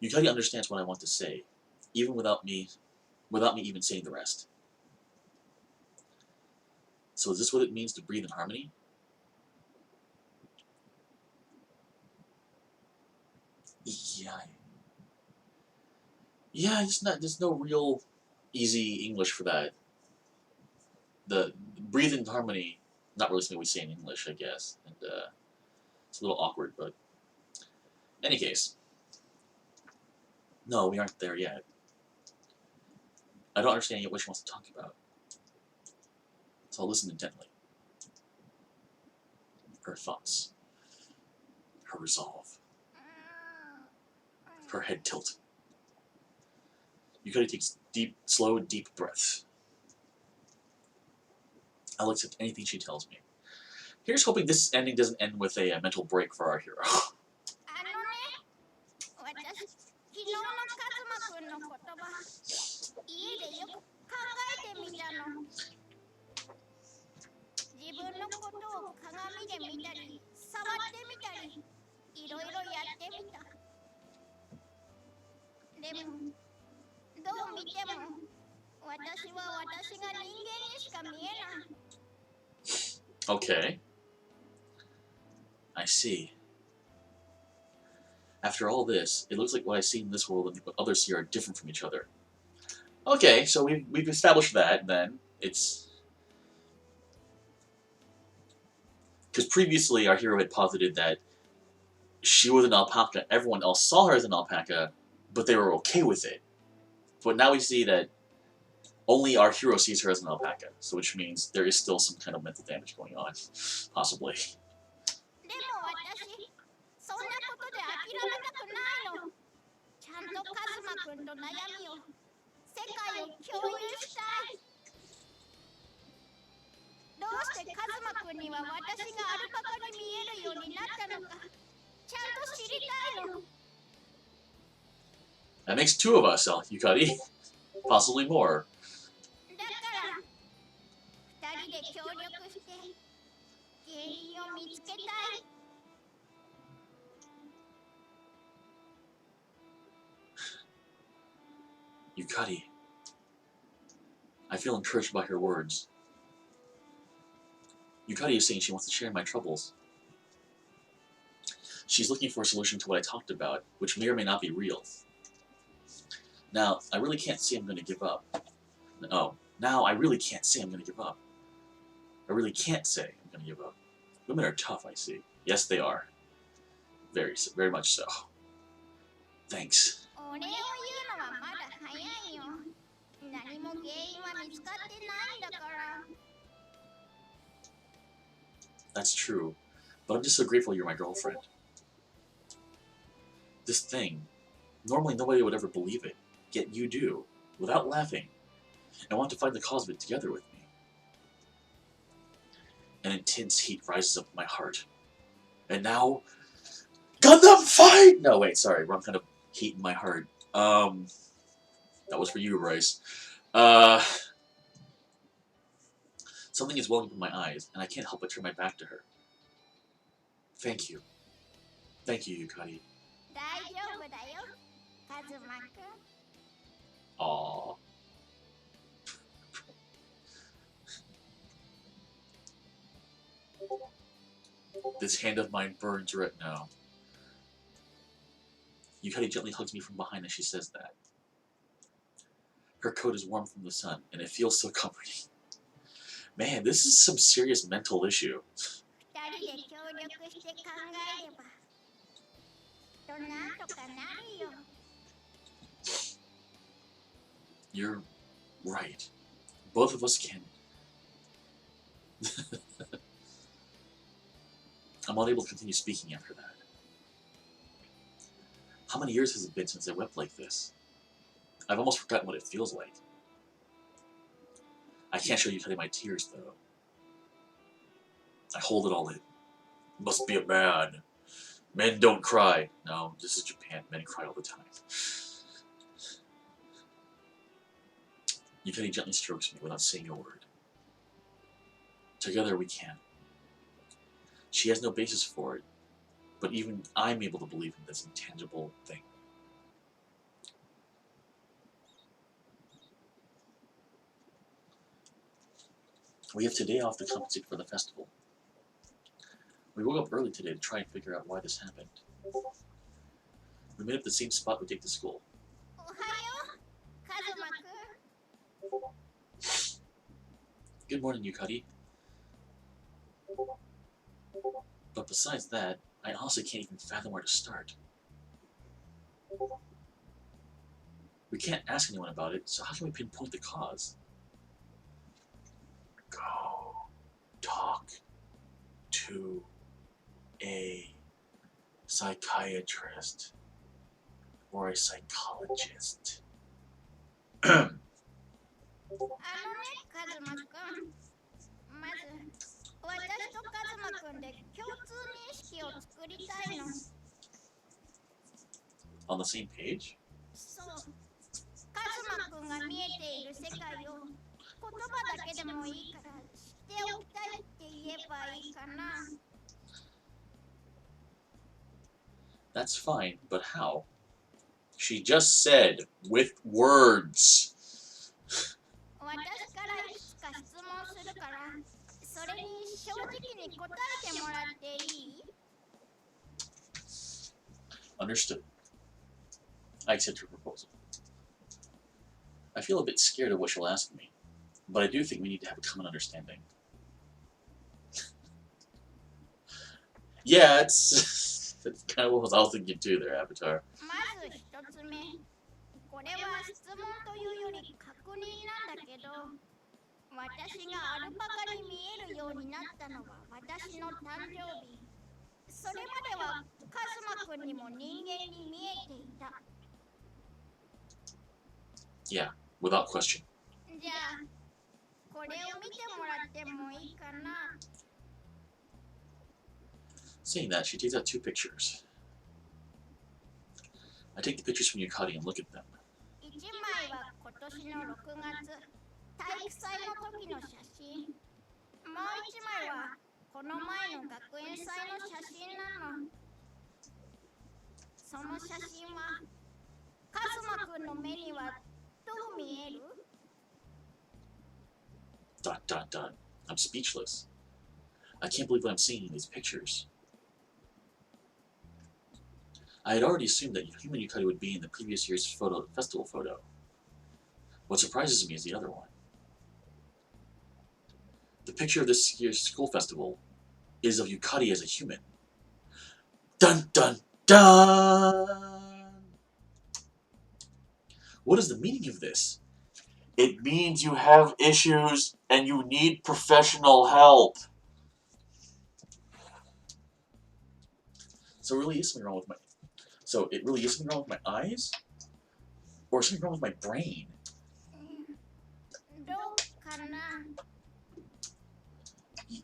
Yukari understands what I want to say, even without me even saying the rest. So is this what it means to breathe in harmony? Yeah, there's no real easy English for that. The breathe in harmony, not really something we say in English, I guess, and it's a little awkward, but in any case, no, we aren't there yet. I don't understand yet what she wants to talk about, so I'll listen intently. Her thoughts, her resolve, her head tilt. Yukari takes slow, deep breaths. I'll accept anything she tells me. Here's hoping this ending doesn't end with a mental break for our hero. あのね、私、昨日のカズマくんの言葉、家でよく考えてみたの。自分のことを鏡で見たり、触ってみたり、いろいろやってみた。でも、どう見ても、私は私が人間にしか見えない。Okay. I see. After all this, it looks like what I see in this world and what others see are different from each other. Okay, so we've established that, then. It's... Because previously our hero had posited that she was an alpaca, everyone else saw her as an alpaca, but they were okay with it. But now we see that only our hero sees her as an alpaca, so which means there is still some kind of mental damage going on, possibly. でも私、そんなことで諦めたくないの。ちゃんとカズマくんと悩みを、世界を共有したい。どうしてカズマくんには私がアルパカに見えるようになったのかちゃんと知りたいの。 That makes two of us, Yukari. Possibly more. だから2人で協力して原因を見つけたい。 Yukari. I feel encouraged by her words. Yukari is saying she wants to share my troubles. She's looking for a solution to what I talked about, which may or may not be real. Now, I really can't say I'm going to give up. No, now I really can't say I'm going to give up. I really can't say I'm going to give up. Women are tough, I see. Yes, they are. Very, very much so. Thanks. お礼を言うのはまだ早いよ。何も原因は見つかってないんだから。 That's true, but I'm just so grateful you're my girlfriend. This thing, normally nobody would ever believe it, yet you do, without laughing, and want to find the cause of it together with me. An intense heat rises up in my heart. And now, Gundam fight! No, wait, sorry, wrong kind of heat in my heart. That was for you, Bryce. Something is welling up in my eyes, and I can't help but turn my back to her. Thank you. Thank you, Yukari. 大丈夫だよ、カズマくん。 Aww. This hand of mine burns right now. Yukari gently hugs me from behind as she says that. Her coat is warm from the sun, and it feels so comforting. Man, this is some serious mental issue. 2人で協力して考えればきっとなんとかなるよ。 You're right. Both of us can. I'm unable to continue speaking after that. How many years has it been since I wept like this? I've almost forgotten what it feels like. I can't show Yukari my tears, though. I hold it all in. Must be a man. Men don't cry. No, this is Japan. Men cry all the time. Yukari gently strokes me without saying a word. Together we can. She has no basis for it, but even I'm able to believe in this intangible thing. We have today off to compensate for the festival. We woke up early today to try and figure out why this happened. We made up the same spot we take to school. おはよう、カズマくん。 Good morning, Yukari. But besides that, I honestly can't even fathom where to start. We can't ask anyone about it, so how can we pinpoint the cause? Go talk to a psychiatrist or a psychologist. あのね、カズマくん。まず、私とカズマくんで共通認識を作りたいの。 On the same page? そう。カズマくんが見えている世界を言葉だけでもいいから知っておきたいって言えばいいかな。 That's fine, but how? She just said, with words. 私からいくつか質問するから、それに正直に答えてもらっていい？ Understood. I accept your proposal. I feel a bit scared of what she'll ask me, but I do think we need to have a common understanding. Yeah, that's kind of what I was thinking too there, Avatar. まず一つ目。これは質問というより確認なんだけど、私がアルパカに見えるようになったのは私の誕生日。それまではカズマくんにも人間に見えていた。 Yeah, without question. じゃあ、ここれを見てもらってもいいかな。 Saying that, she takes out 2 pictures. I take the pictures from Yukari and look at them. 1枚は今年の6月、体育祭の時の写真。もう1枚はこの前の学園祭の写真なの。その写真はカズマくんの目にはどう見える？ I'm speechless. I can't believe what I'm seeing in these pictures. I had already assumed that human Yukari would be in the previous year's festival photo. What surprises me is the other one. The picture of this year's school festival is of Yukari as a human. Dun dun dun! What is the meaning of this? It means you have issues and you need professional help. So it really is something wrong with my eyes? Or something wrong with my brain? どうかな。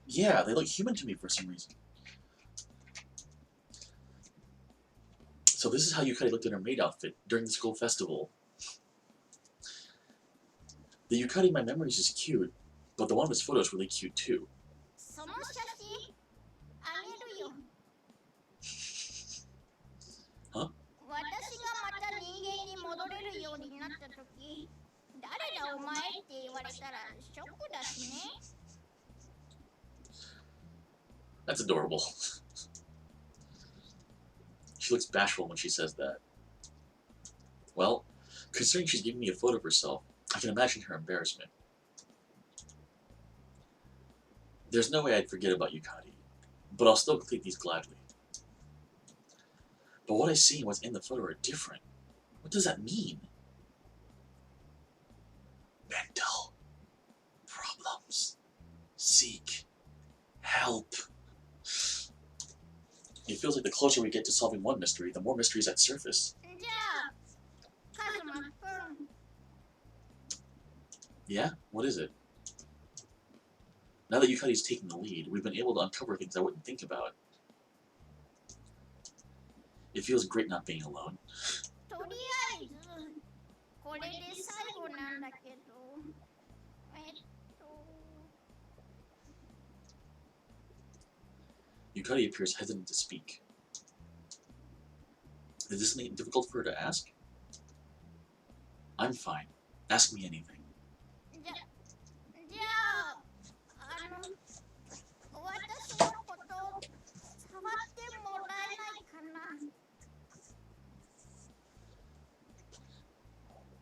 Yeah, they look human to me for some reason. So this is how Yukari looked in her maid outfit during the school festival. The Yukari in my memories is cute, but the one in this photo is really cute too. その写真あげるよ。 Huh? 私がまた人間に戻れるようになった時、誰だお前って言われたらショックだしね。 That's adorable. She looks bashful when she says that. Well, considering she's giving me a photo of herself, I can imagine her embarrassment. There's no way I'd forget about Yukari, but I'll still complete these gladly. But what I see and what's in the photo are different. What does that mean? Mental problems. Seek help. It feels like the closer we get to solving one mystery, the more mysteries that surface. じゃあ、カズマくん。 Yeah? What is it? Now that Yukari's taking the lead, we've been able to uncover things I wouldn't think about. It feels great not being alone. とりあえず、これで最後なんだけど。Yukari appears hesitant to speak. Is this something difficult for her to ask? I'm fine. Ask me anything. じゃあ、私のこと触ってもらえないかな。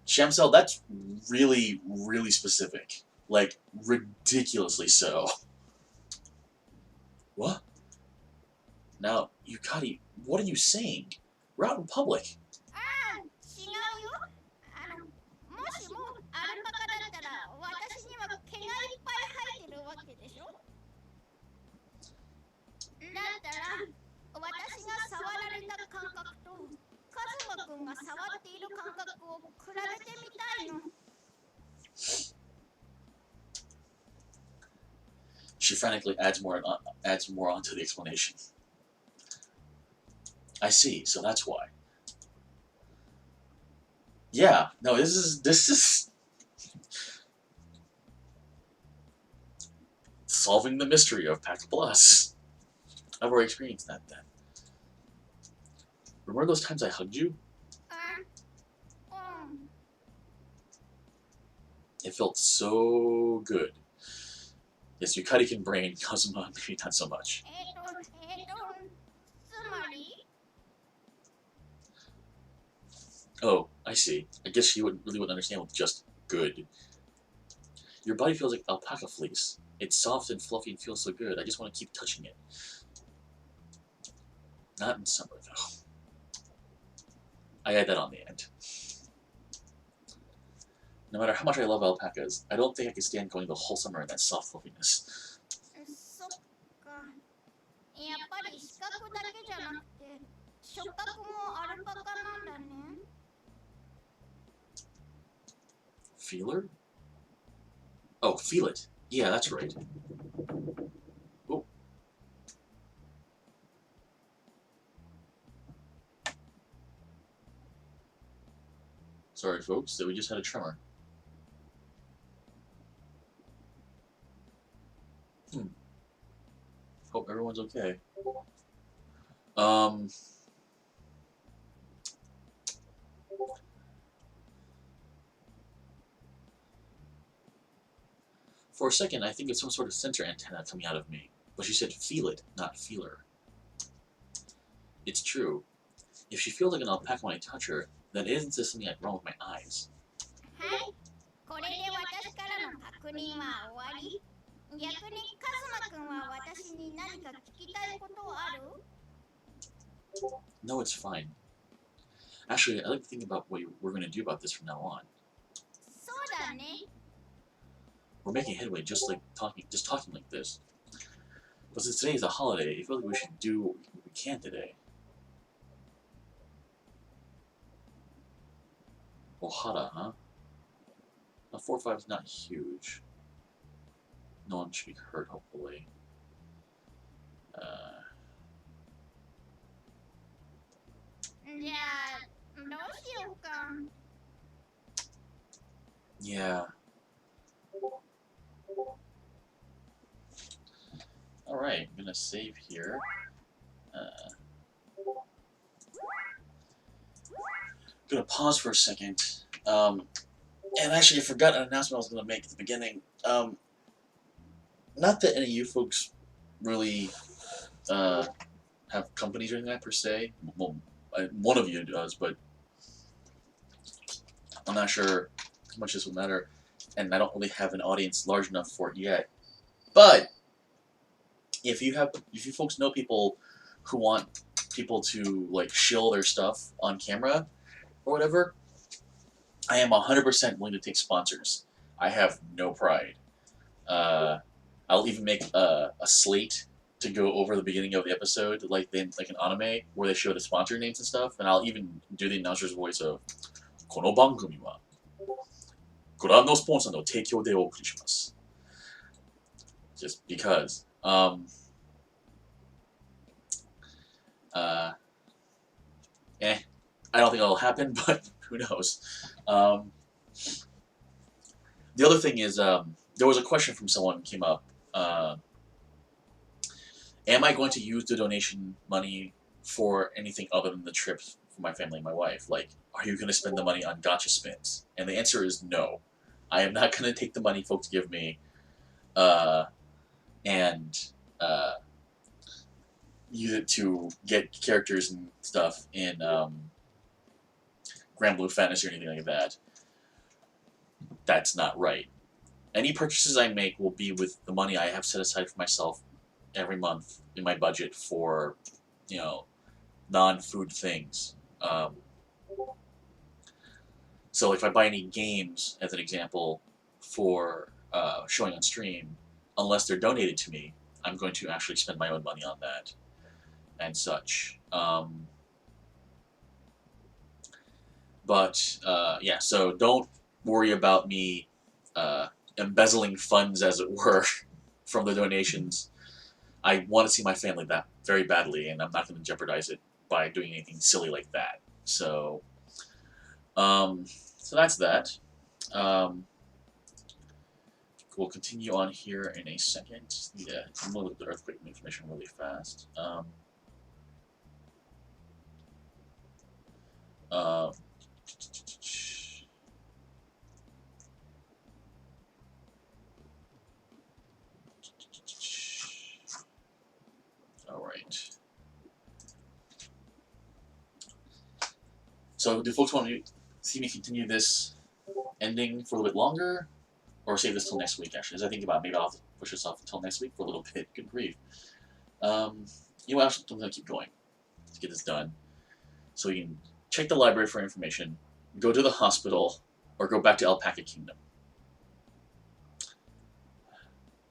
Shamsel, that's really, really specific. Like, ridiculously so. What? Now, Yukari, what are you saying? We're out in public. ああ、違うよ。もしもアルパカだったら、私には毛がいっぱい生えてるわけでしょ。だったら、私が触られた感覚と、カズマくんが触っている感覚を比べてみたいの。She frantically adds more onto the explanation. I see, so that's why. Yeah, no, this is solving the mystery of Paca Plus. I've already experienced that then. Remember those times I hugged you? It felt so good. Yes, Yukari can brain, Kazuma maybe not so much. つまり Oh, I see. I guess she wouldn't understand with just good. Your body feels like alpaca fleece. It's soft and fluffy and feels so good. I just want to keep touching it. Not in summer, though. I add that on the end. No matter how much I love alpacas, I don't think I could stand going the whole summer in that soft fluffiness. そっか。やっぱり視覚だけじゃなくて、触覚もアルパカなんだね。 Feeler? Oh, Oh, feel it. Yeah, that's right. Oh. Sorry, folks, that we just had a tremor. Hope everyone's okay. For a second, I think it's some sort of sensor antenna coming out of me. But she said feel it, not feeler. It's true. If she feels like an alpaca when I touch her, then it isn't just something like wrong with my eyes. はい、これで私からの確認は終わり。逆にカズマくんは私に何か聞きたいことある？ No, it's fine. Actually, I like to think about what we're going to do about this from now on. そうだね。 We're making headway just talking like this. But since today is a holiday, I feel like we should do what we can today. Ohara, huh? Now 4-5 is not huge. No one should be hurt, hopefully. Uh, じゃあ、どうしようか。 yeah. Alright, I'm gonna save here. Gonna pause for a second. And actually, I forgot an announcement I was gonna make at the beginning. Not that any of you folks really have companies or anything like that per se. Well, one of you does, but I'm not sure how much this will matter, and I don't really have an audience large enough for it yet. But if you folks know people who want people to like shill their stuff on camera or whatever, I am 100% willing to take sponsors. I have no pride. I'll even make a slate to go over the beginning of the episode, like an anime, where they show the sponsor names and stuff, and I'll even do the announcer's voice of この番組はご覧のスポンサーの提供でお送りします。Just because. I don't think that'll happen, but who knows. The other thing is, there was a question from someone who came up. Am I going to use the donation money for anything other than the trip for my family and my wife? Like, are you going to spend the money on gacha spins? And the answer is no. I am not going to take the money folks give me and use it to get characters and stuff in Grand Blue Fantasy or anything like that. That's not right. Any purchases I make will be with the money I have set aside for myself every month in my budget for, non-food things. So if I buy any games, as an example, for showing on stream, unless they're donated to me, I'm going to actually spend my own money on that and such. Yeah, so don't worry about me embezzling funds, as it were, from the donations. I want to see my family that very badly, and I'm not going to jeopardize it by doing anything silly like that. So that's that. We'll continue on here in a second. Yeah, I'm going to look at the earthquake information really fast. All right. So, do folks want to see me continue this ending for a little bit longer, or save this till next week? Actually, as I think about it, maybe I'll have to push this off until next week for a little bit. Good grief. Actually, I'm gonna keep going to get this done, so you can check the library for information, go to the hospital, or go back to Alpaca Kingdom.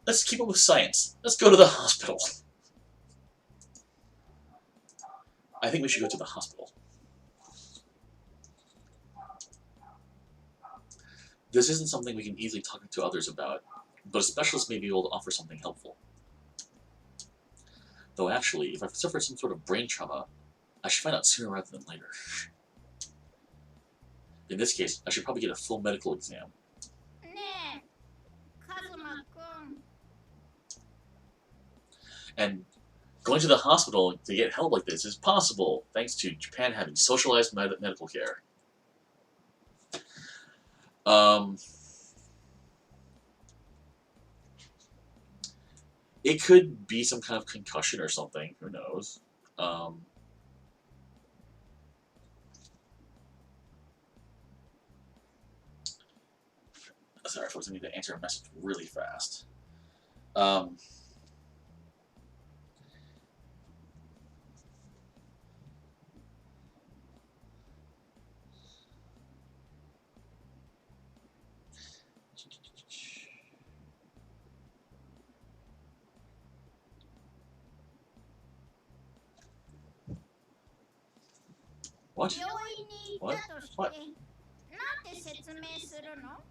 Let's keep it with science. Let's go to the hospital. I think we should go to the hospital. This isn't something we can easily talk to others about but a specialist may be able to offer something helpful. Though actually, if I've suffered some sort of brain trauma, I should find out sooner rather than later. In this case, I should probably get a full medical exam. ねえカズマくん And going to the hospital to get help like this is possible thanks to Japan having socialized medical care. It could be some kind of concussion or something. Who knows? Sorry, folks. I need to answer a message really fast. What? 病院に行ったとして What? なんて説明するの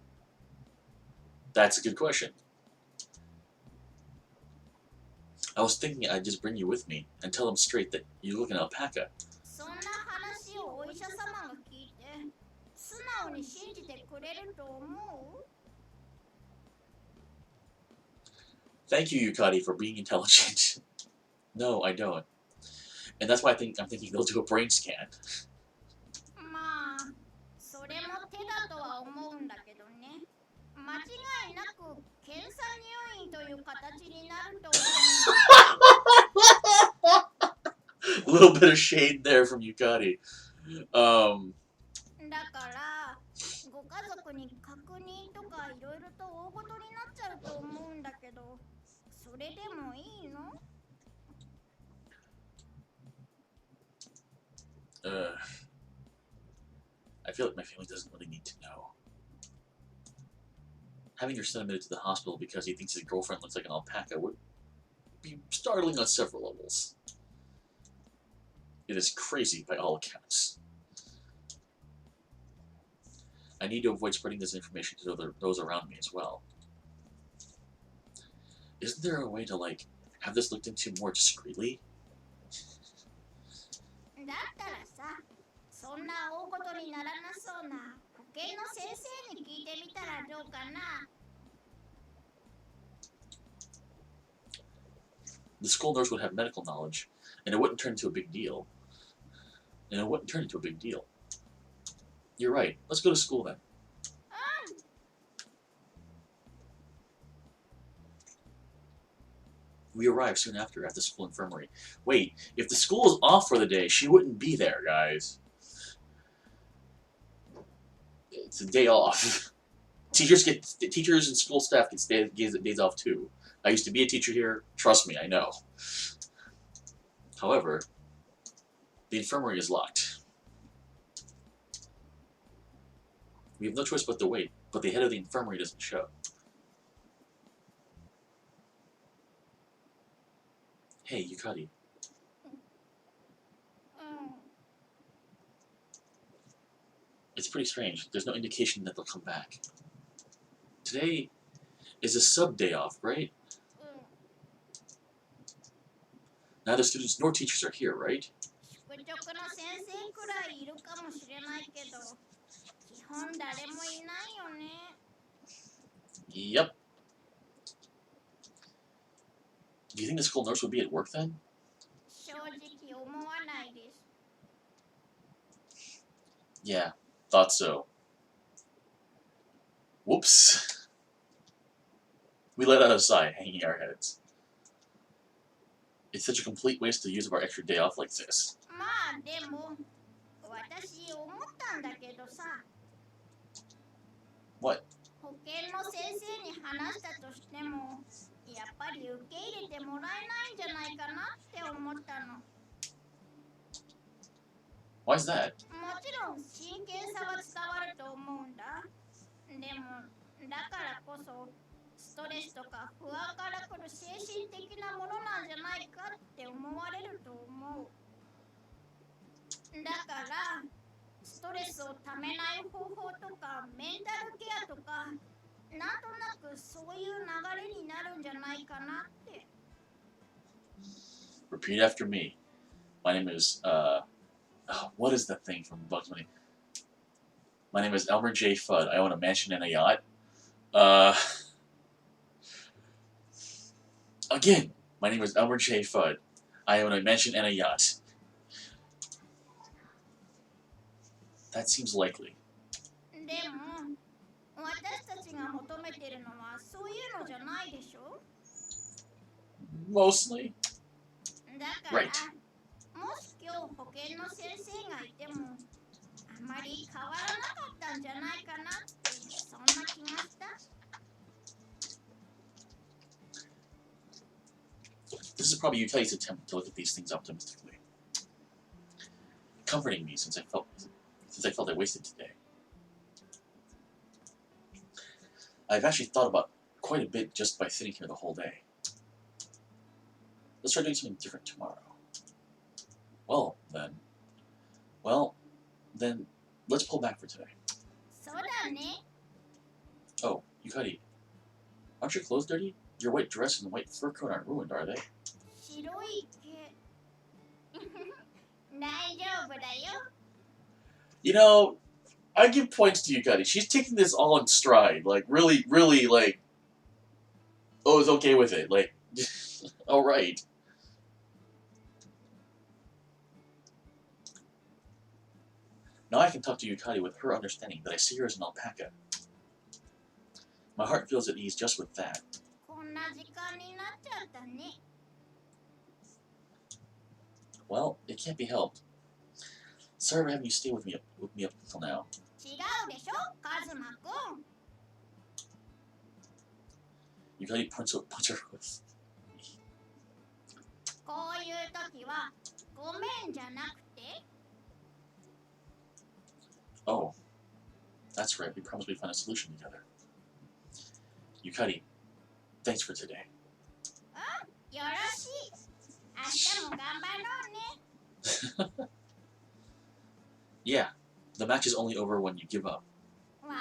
That's a good question. I was thinking I'd just bring you with me and tell them straight that you look an alpaca. そんな話をお医者様が聞いて素直に信じてくれると思う Thank you, Yukari, for being intelligent. No, I don't. And that's why I'm thinking they'll do a brain scan. まあそれも手だとは思うんだけどね間違いなく検査入院という形になると思 A little bit of shade there from Yukari. うだからご家族に確認とかいろいろと大ごとになっちゃうと思うんだけどそれでもいいの I feel like my family doesn't really need to know. Having your son admitted to the hospital because he thinks his girlfriend looks like an alpaca would be startling on several levels. It is crazy by all accounts. I need to avoid spreading this information to those around me as well. Isn't there a way to, like, have this looked into more discreetly? だったらさそんな大ごとにならなそうな保健の先生に聞いてみたらどうかな The school nurse would have medical knowledge, and it wouldn't turn into a big deal. You're right. Let's go to school then. We arrived soon after at the school infirmary. Wait, if the school is off for the day, she wouldn't be there, guys. It's a day off. Teachers and school staff get days off too. I used to be a teacher here. Trust me, I know. However, the infirmary is locked. We have no choice but to wait, but the head of the infirmary doesn't show. Hey, Yukari. It's pretty strange. There's no indication that they'll come back. Today is a sub-day off, right? Neither students nor teachers are here, right? 宿直の先生くらいいるかもしれないけど基本誰もいないよね Yep. Do you think the school nurse would be at work then? 正直思わないです Yeah, thought so. Whoops. We let out a sigh, hanging our heads. It's such a complete waste of use of our extra day off like this. まあでも私思ったんだけどさ What? 保健の先生に話したとしてもやっぱり受け入れてもらえないんじゃないかなって思ったの Why is that? もちろん真剣さは伝わると思うんだでもだからこそストレスとか不安から来る精神的なものなんじゃないかって思われると思うだからストレスをためない方法とかメンタルケアとかなんとなくそういう流れになるんじゃないかなって。 Repeat after me. My name is, what is the thing from Bugs Bunny? My name is Elmer J. Fudd. I own a mansion and a yacht. Again, my name is Elmer J. Fudd. I own a mansion and a yacht. That seems likely. でも私たちが求めてるのはそういうのじゃないでしょ。 Mostly. だから、 Right. もし今日保健の先生がいてもあまり変わらなかったんじゃないかなってそんな気がした。 This is probably Yukai's attempt to look at these things optimistically, comforting me since I felt I wasted today. I've actually thought about quite a bit just by sitting here the whole day. Let's try doing something different tomorrow. Well, then, let's pull back for today. そうだね。 Oh, Yukari, aren't your clothes dirty? Your white dress and white fur coat aren't ruined, are they? 白い毛。大丈夫だよ。 You know, I give points to Yukari. She's taking this all in stride. Like, really, like, oh, it's okay with it. Like, alright. Now I can talk to Yukari with her understanding that I see her as an alpaca. My heart feels at ease just with that. こんな時間になっちゃったね。 Well, it can't be helped. Sorry for having you stay with me up until now. 違うでしょ、カズマくん。 Yukari points her with. こういう時はごめんじゃなくて。 Oh, that's right. We promised we'd find a solution together. Yukari, thanks for today. よろしい。明日も頑張ろうね。 Yeah, the match is only over when you give up. わか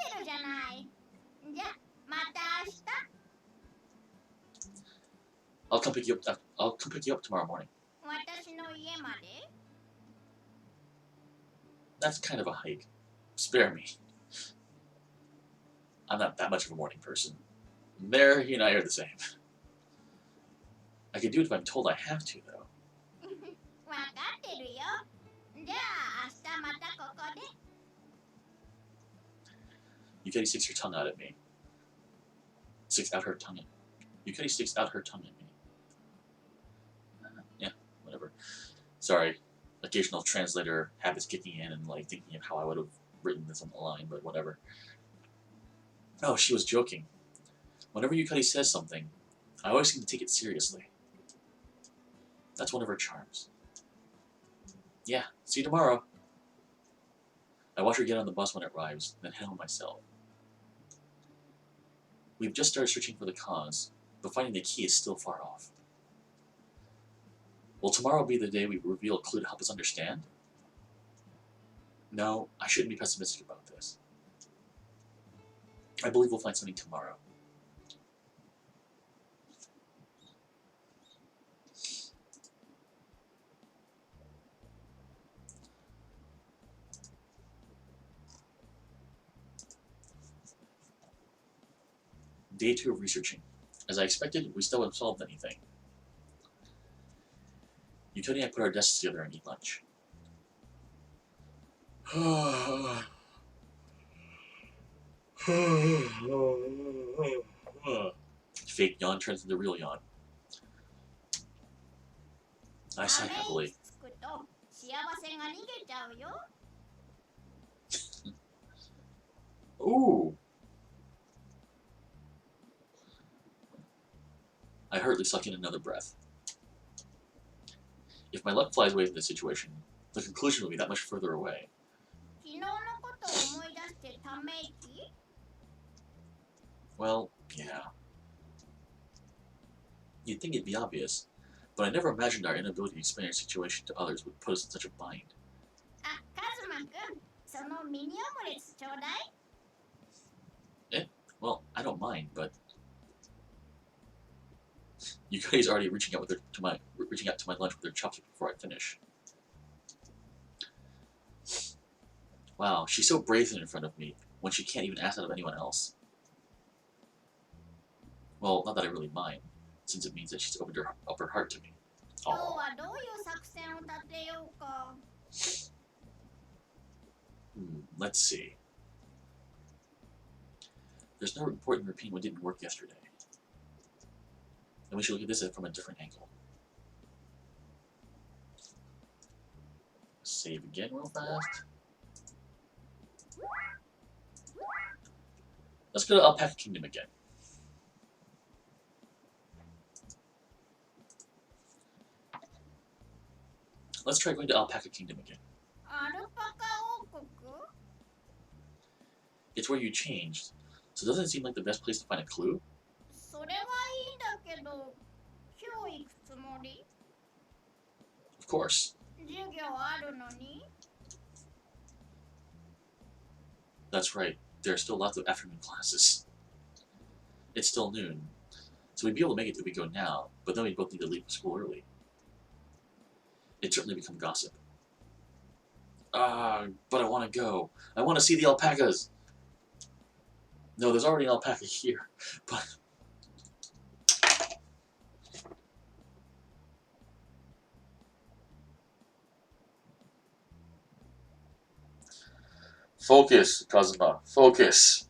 ってるじゃない。じゃ、また明日。 I'll come pick you up tomorrow morning. 私の家まで。 That's kind of a hike. Spare me. I'm not that much of a morning person. There, he and I are the same. I could do it if I'm told I have to, though. わかってるよ。じゃあ明日またここで。 Yukari sticks her tongue out at me. Yukari sticks out her tongue at me. Yeah, whatever. Sorry. Occasional translator habits kicking in and like thinking of how I would have written this on the line, but whatever. Oh, she was joking. Whenever Yukari says something, I always seem to take it seriously. That's one of her charms. Yeah, see you tomorrow. I watch her get on the bus when it arrives, then head home myself. We've just started searching for the cause, but finding the key is still far off. Will tomorrow be the day we reveal a clue to help us understand? No, I shouldn't be pessimistic about this. I believe we'll find something tomorrow. Day 2 of researching. As I expected, we still haven't solved anything. Yukari and I put our desks together and eat lunch. Fake yawn turns into real yawn. I sigh heavily. つくと幸せが逃げちゃうよ。 Ooh! I hurriedly suck in another breath. If my luck flies away from this situation, the conclusion will be that much further away. 昨日のことを思い出してため息？ Well, yeah. You'd think it'd be obvious, but I never imagined our inability to explain our situation to others would put us in such a bind. あ、カズマくん、そのミニオムレツちょうだい。Well, I don't mind, but Yukari's already reaching out to my lunch with her chopsticks before I finish. Wow, she's so brazen in front of me when she can't even ask that of anyone else. Well, not that I really mind, since it means that she's opened up her heart to me. 今日はどういう作戦を立てようか。Let's see. There's no important routine what didn't work yesterday. And we should look at this from a different angle. Save again real fast. Let's go to Alpaca Kingdom again. Let's try going to Alpaca Kingdom again. アルパカ王国？ It's where you changed, so doesn't it seem like the best place to find a clue? それはいいんだけど、今日行くつもり？ Of course. 授業あるのに？ That's right. There are still lots of afternoon classes. It's still noon, so we'd be able to make it if we go now, but then we both need to leave school early. It'd certainly become gossip. But I want to go. I want to see the alpacas. No, there's already an alpaca here, but... Focus, Kazuma. Focus.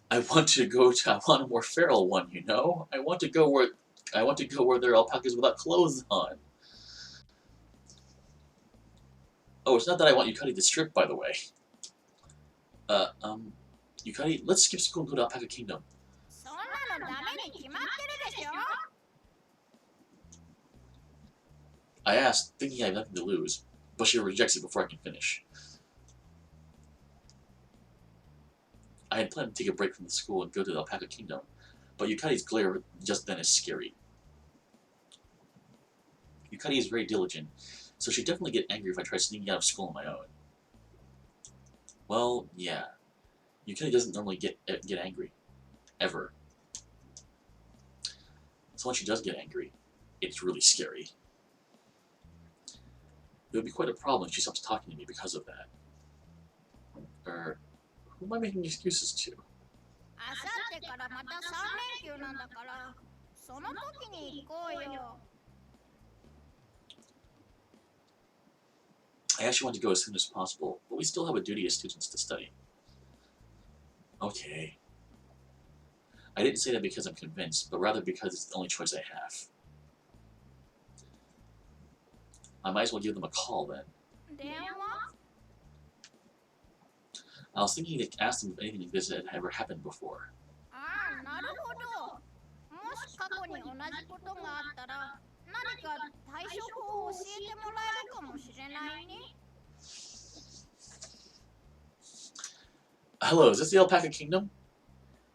I want a more feral one, you know? I want to go where there are alpacas without clothes on. Oh, it's not that I want Yukari to strip, by the way. Yukari, let's skip school and go to Alpaca Kingdom. そんなのダメに決まってるでしょ。 I asked, thinking I have nothing to lose, but she rejects it before I can finish. I had planned to take a break from the school and go to the Alpaca Kingdom, but Yukari's glare just then is scary. Yukari is very diligent, so she'd definitely get angry if I tried sneaking out of school on my own. Well, yeah. Yukari doesn't normally get angry. Ever. So when she does get angry, it's really scary. It would be quite a problem if she stops talking to me because of that. Who am I making excuses to? あさってからまた3連休なんだから、その時に行こうよ。 I actually want to go as soon as possible, but we still have a duty as students to study. Okay. I didn't say that because I'm convinced, but rather because it's the only choice I have. I might as well give them a call then. 電話？ I was thinking to ask them if anything like this had ever happened before. ああ、なるほど。もし過去に同じことがあったら、何か対処法を教えてもらえるかもしれないね。 Hello, is this the Alpaca Kingdom?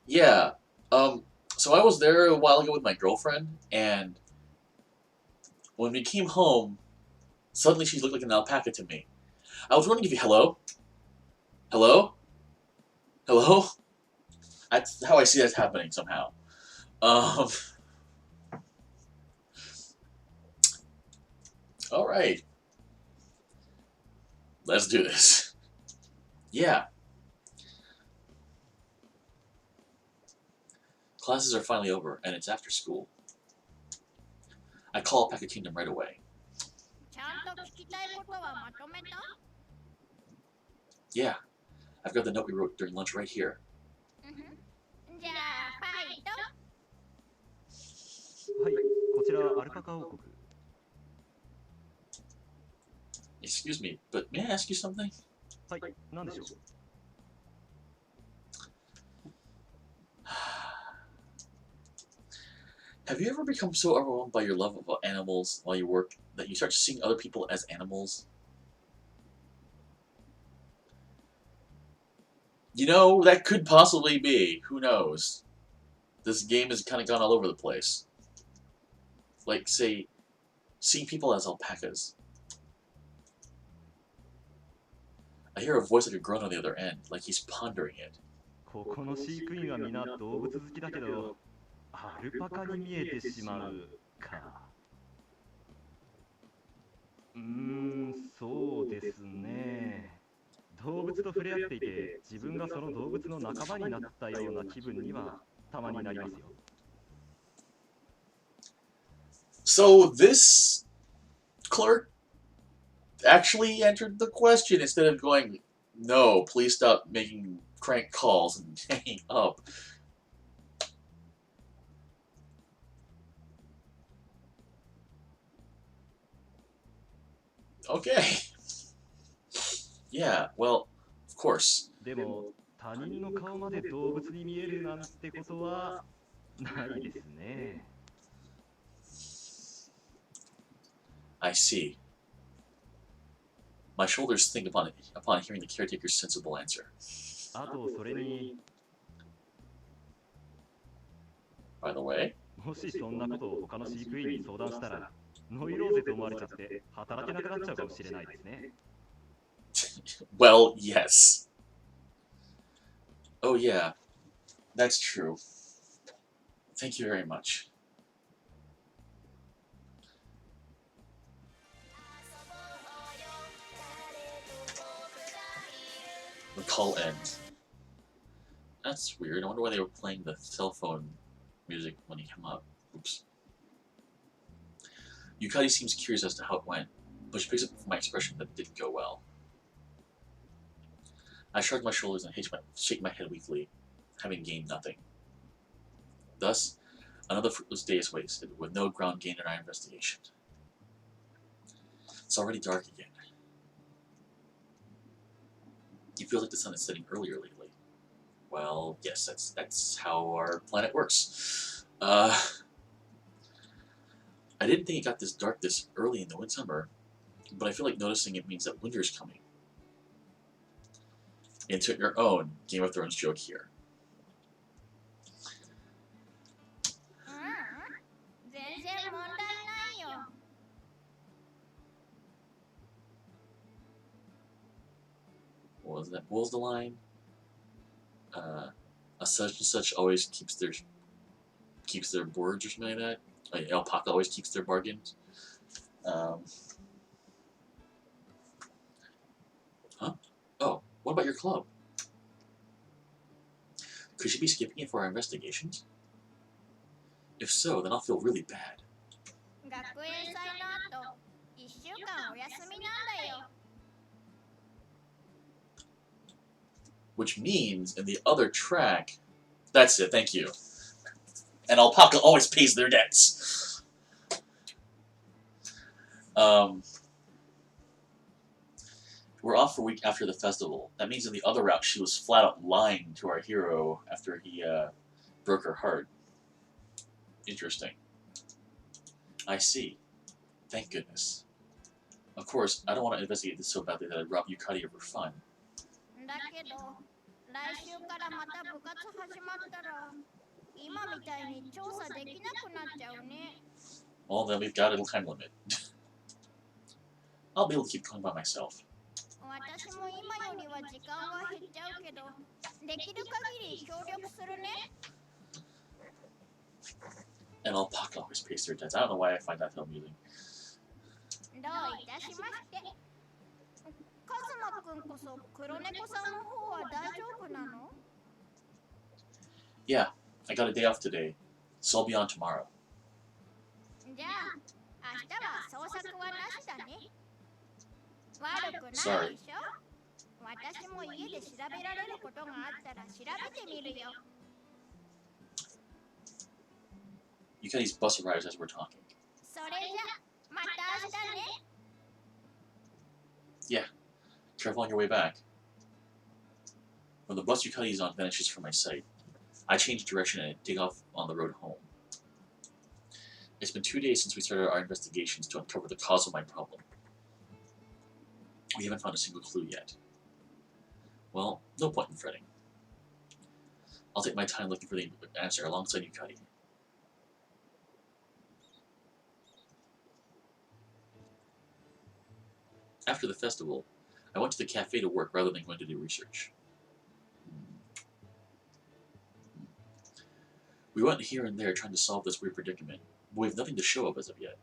Yeah. So I was there a while ago with my girlfriend, and when we came home, suddenly she looked like an alpaca to me. I was wondering if you... Hello? Hello? Hello? That's how I see that happening somehow. Alright. Let's do this. Yeah. Classes are finally over, and it's after school. I call Paca Kingdom right away. ちゃんと聞きたいことはまとめた？ Yeah. I've got the note we wrote during lunch right here. じゃあ、ファイト。はい、こちらアルパカ王国。 Excuse me, but may I ask you something? はい、なんでしょう。 Have you ever become so overwhelmed by your love of animals while you work that you start seeing other people as animals? You know, that could possibly be. Who knows? This game has kind of gone all over the place. Like, say, Seeing people as alpacas. I hear a voice like a groan on the other end, like he's pondering it. ここの飼育員は皆動物好きだけど、アルパカに見えてしまうか。そうですね。動物と触れ合っていて、自分がその動物の仲間になったような気分にはたまになりますよ。So this clerk actually answered the question instead of going, "No, please stop making crank calls and hanging up." Okay. Yeah, well, of course. でも、他人の顔まで動物に見えるなんてことはないですね。I see. My shoulders think upon hearing the caretaker's sensible answer. あと、それに、 By the way, もしそんなことを他の飼育員に相談したら、ノイローゼと思われちゃって働けなくなっちゃうかもしれないですね。well, yes. Oh yeah, that's true. Thank you very much. The call ends. That's weird. I wonder why they were playing the cell phone music when he came up. Oops. Yukari seems curious as to how it went, but she picks up from my expression that it didn't go well. I shrug my shoulders and shake my head weakly, having gained nothing. Thus, another fruitless day is wasted, with no ground gained in our investigation. It's already dark again. It feels like the sun is setting earlier lately. Well, yes, that's how our planet works. I didn't think it got this dark this early in the midsummer, but I feel like noticing it means that winter is coming. Insert your own Game of Thrones joke here. 全然問題ないよ。 What was that? What was the line? A such and such always keeps their words or something like that. Like, alpaca always keeps their bargains. Huh? Oh, what about your club? Could you be skipping it for our investigations? If so, then I'll feel really bad. 学園祭の後、1週間お休みなんだよ。 Which means in the other track, that's it, thank you. And alpaca always pays their debts. We're off for a week after the festival. That means in the other route, she was flat out lying to our hero after he broke her heart. Interesting. I see. Thank goodness. Of course, I don't want to investigate this so badly that I'd rob Yukari of her fun. だけど、来週からまた部活始まったら、今みたいに調査できなくなっちゃうね。 Well, then we've got a little time limit. I'll be able to keep going by myself. 私も今よりは時間は減っちゃうけど、できる限り協力するね。 And alpaca always pays their debts. I don't know why I find that so amusing. どういたしまして。カズマくんこそ黒猫さんの方は大丈夫なの？ Yeah, I got a day off today, so I'll be on tomorrow. じゃあ、明日は捜索はなしだね。悪くないでしょ？ Sorry. 私も家で調べられることがあったら調べてみるよ。 Yukari's bus arrives as we're talking. それじゃ、また明日ね。 Yeah, careful on your way back. When the bus Yukari is on vanishes from my sight, I change direction and take off on the road home. It's been 2 days since we started our investigations to uncover the cause of my problem. We haven't found a single clue yet. Well, no point in fretting. I'll take my time looking for the answer alongside Yukari. After the festival, I went to the cafe to work rather than going to do research. We went here and there trying to solve this weird predicament, but we have nothing to show of as of yet.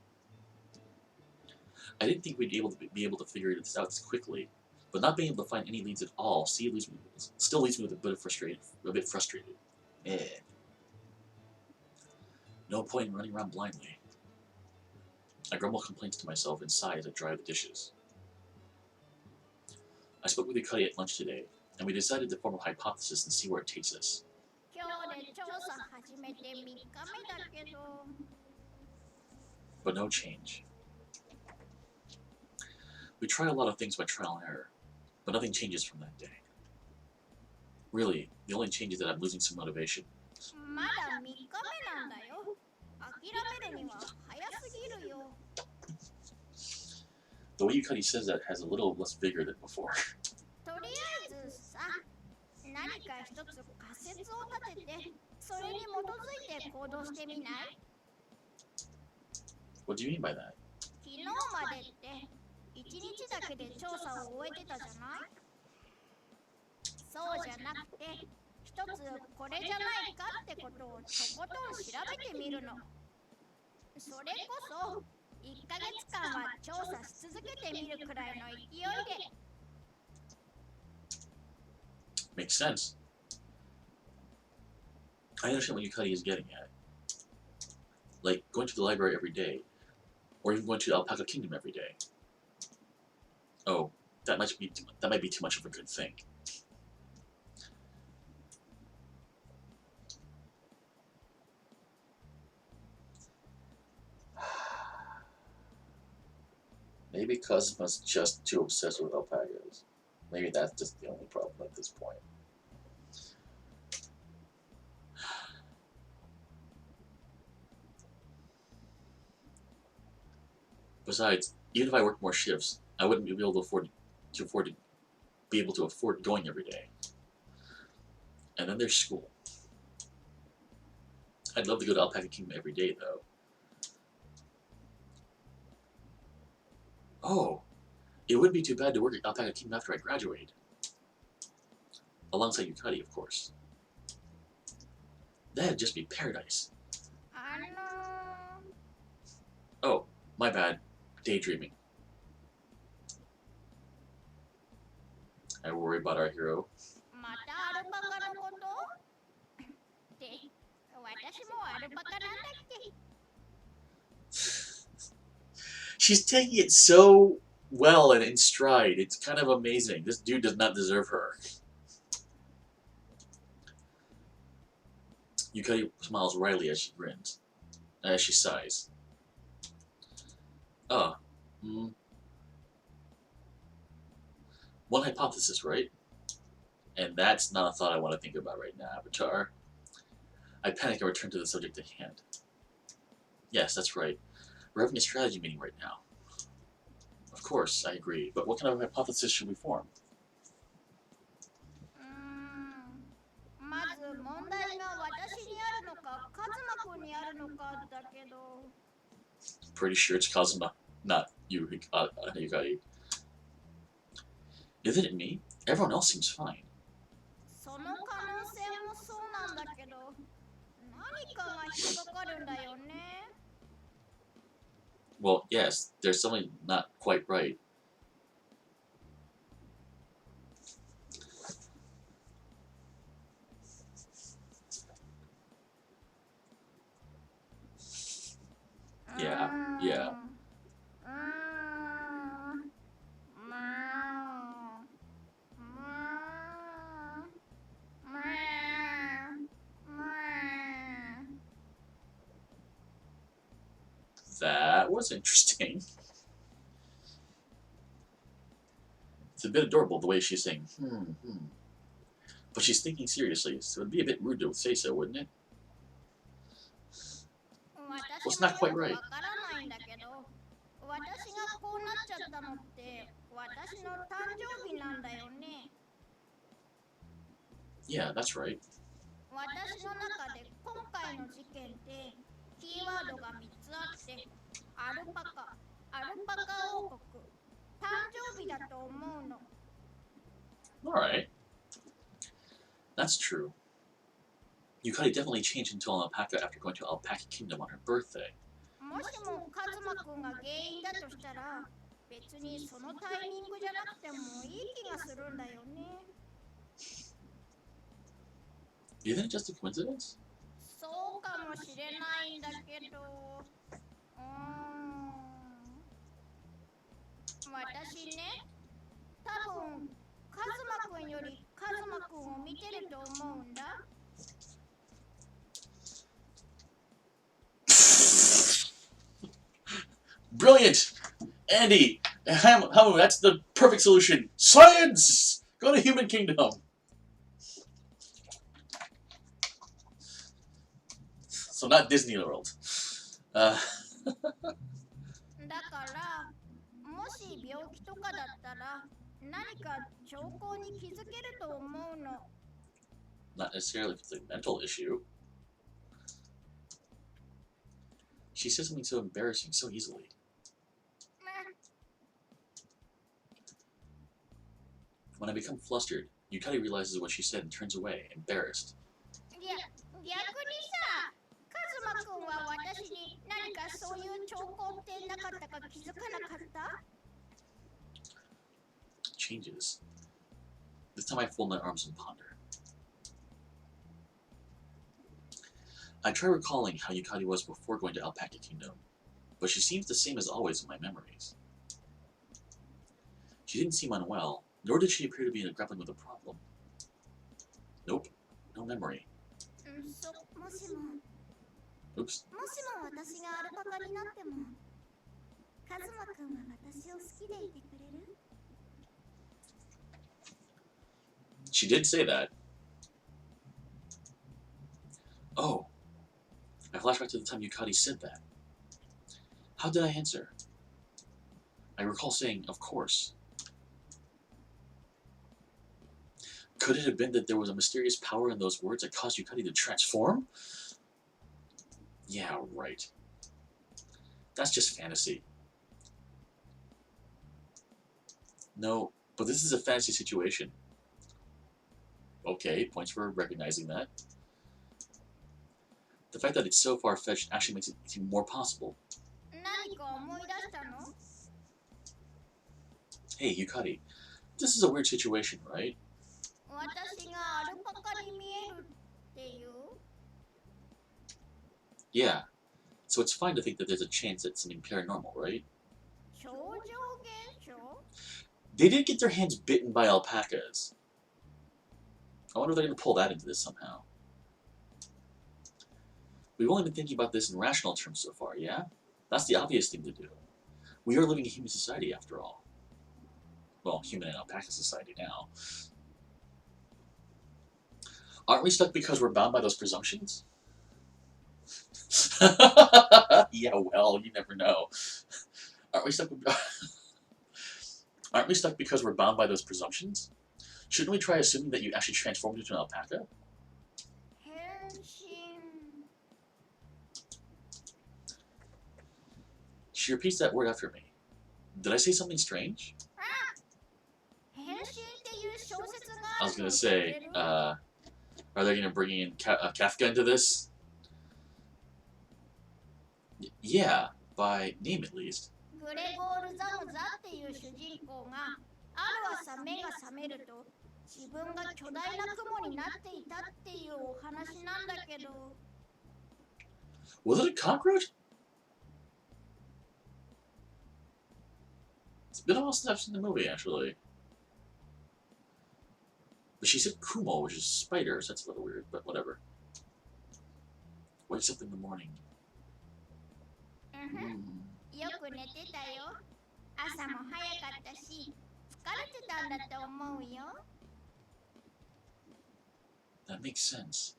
I didn't think we'd be able to figure this out this quickly, but not being able to find any leads at all still leaves me with a bit frustrated. Eh. No point in running around blindly. I grumble complaints to myself and sigh as I dry the dishes. I spoke with Yukari at lunch today, and we decided to form a hypothesis and see where it takes us. 今日で調査始めて3日目だけど But no change. We try a lot of things by trial and error, but nothing changes from that day. Really, the only change is that I'm losing some motivation. まだ3日目なんだよ。諦めるには早すぎるよ。 The way Yukari says that has a little less vigor than before. とりあえずさ、何か一つ仮説を立てて、それに基づいて行動してみない？ What do you mean by that? 昨日までって1日だけで調査を終えてたじゃない？そうじゃなくて、一つこれじゃないかってことをとことん調べてみるの。それこそ1ヶ月間は調査し続けてみるくらいの勢いで。 Makes sense. I understand what Yukari is getting at. Like going to the library every day, or even going to Alpaca Kingdom every day. Oh, that might be too much of a good thing. Maybe Kazuma's just too obsessed with alpacas. Maybe that's just the only problem at this point. Besides, even if I worked more shifts, I wouldn't be able to afford going every day. And then there's school. I'd love to go to Alpaca Kingdom every day, though. Oh, it wouldn't be too bad to work at Alpaca Kingdom after I graduate. Alongside Yukari, of course. That'd just be paradise. Oh, my bad. Daydreaming. I worry about our hero. またアルパカのことって私もアルパカなんだっけ She's taking it so well and in stride. It's kind of amazing. This dude does not deserve her. Yukari smiles wryly as she grins, as she sighs. One hypothesis, right? And that's not a thought I want to think about right now, Avatar. I panic and return to the subject at hand. Yes, that's right. We're having a strategy meeting right now. Of course, I agree, but what kind of hypothesis should we form? まず問題が私にあるのか、カズマ君にあるのかだけど。 Pretty sure it's Kazuma, not you, Yukari. Isn't it me? Everyone else seems fine. その可能性もそうなんだけど、何かが引っかかるんだよね。 Well, yes, there's something not quite right. Yeah. That was interesting. It's a bit adorable the way she's saying, But she's thinking seriously, so it'd be a bit rude to say so, wouldn't it? Well, it's not quite right. 私がこうなっちゃったのって私の誕生日なんだよね。 Yeah, that's right. 私の中で今回の事件ってキーワードが3つあって、アルパカ王国、誕生日だと思うの。 Alright. That's true. Yukari definitely changed into an alpaca after going to Alpaca Kingdom on her birthday. もしもカズマくんが原因だとしたら、別にそのタイミングじゃなくてもいい気がするんだよね。 Do you think it's just a coincidence? そうかもしれないんだけど、私ね、多分カズマくんよりカズマくんを見てると思うんだ。 Brilliant! Andy! Hamu, that's the perfect solution! Science! Go to Human Kingdom! So not Disney World. だからもし病気とかだったら何か兆候に気づけると思うの。 Not necessarily if it's a mental issue. She says something so embarrassing so easily. When I become flustered, Yukari realizes what she said and turns away, embarrassed. いや、逆にさ、カズマくんは私に何かそういう兆候ってなかったか気づかなかった？ Changes. This time I fold my arms and ponder. I try recalling how Yukari was before going to Alpaca Kingdom, but she seems the same as always in my memories. She didn't seem unwell, nor did she appear to be grappling with a problem. Nope, no memory. もしも Oops. もしも私がアルパカになっても、カズマくんは私を好きでいてくれる？ She did say that. Oh. I flash back to the time Yukari said that. How did I answer? I recall saying, of course. Could it have been that there was a mysterious power in those words that caused Yukari to transform? Yeah, right. That's just fantasy. No, but this is a fantasy situation. Okay, points for recognizing that. The fact that it's so far-fetched actually makes it seem more possible. 何か思い出したの？ Hey, Yukari, this is a weird situation, right? 私がアルパカに見えるっていう？ Yeah. So it's fine to think that there's a chance that something paranormal, right? 超常現象？ They did get their hands bitten by alpacas. I wonder if they're going to pull that into this somehow. We've only been thinking about this in rational terms so far, yeah? That's the obvious thing to do. We are living in human society after all. Well, human and alpaca society now. Aren't we stuck because we're bound by those presumptions? Yeah, well, you never know. Aren't we stuck Aren't we stuck because we're bound by those presumptions? Shouldn't we try assuming that you actually transformed into an alpaca? 変身。 She repeats that word after me. Did I say something strange? 変身っていう小説が I あ was るの gonna 知って say, る？ are they gonna bring in Kafka into this? Yeah, by name at least. グレゴール・ザムザっていう主人公がある朝目が覚めると自分が巨大な雲になっていたっていうお話なんだけど。 Was it a cockroach? It's been a while since I've seen the movie, actually. But she said Kumo, which is spiders. That's a little weird, but whatever. Wakes up in the morning. よく寝てたよ。朝も早かったし、疲れてたんだと思うよ。 That makes sense.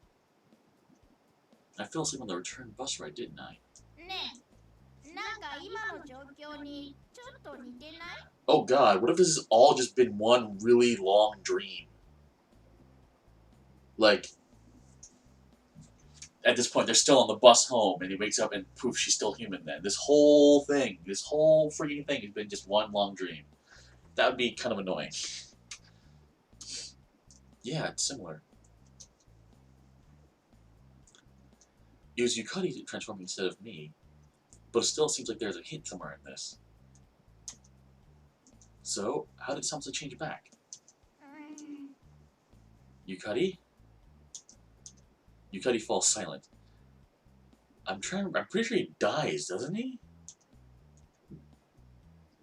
I fell asleep on the return bus ride, didn't I? ねえ、なんか今の状況にちょっと似てない？ Oh god, what if this has all just been one really long dream? Like, at this point, they're still on the bus home, and he wakes up and poof, she's still human then. This whole freaking thing has been just one long dream. That would be kind of annoying. Yeah, it's similar. It was Yukari transforming instead of me, but it still seems like there's a hint somewhere in this. So, how did Samsa change back? Yukari? Yukari falls silent. I'm pretty sure he dies, doesn't he?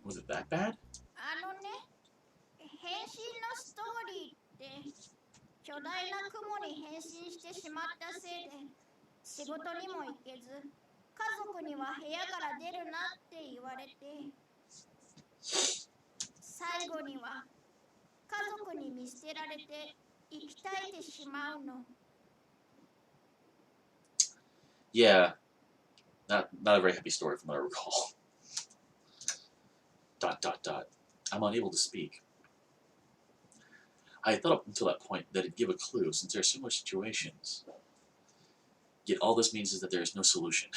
Was it that bad? 変身のストーリーって巨大な雲に変身してしまったせいで仕事にも行けず家族には部屋から出るなって言われて最後には家族に見捨てられて生き絶えてしまうの。Yeah, not a very happy story from what I recall. ... I'm unable to speak. I thought up until that point that it'd give a clue since there are similar situations. Yet all this means is that there is no solution.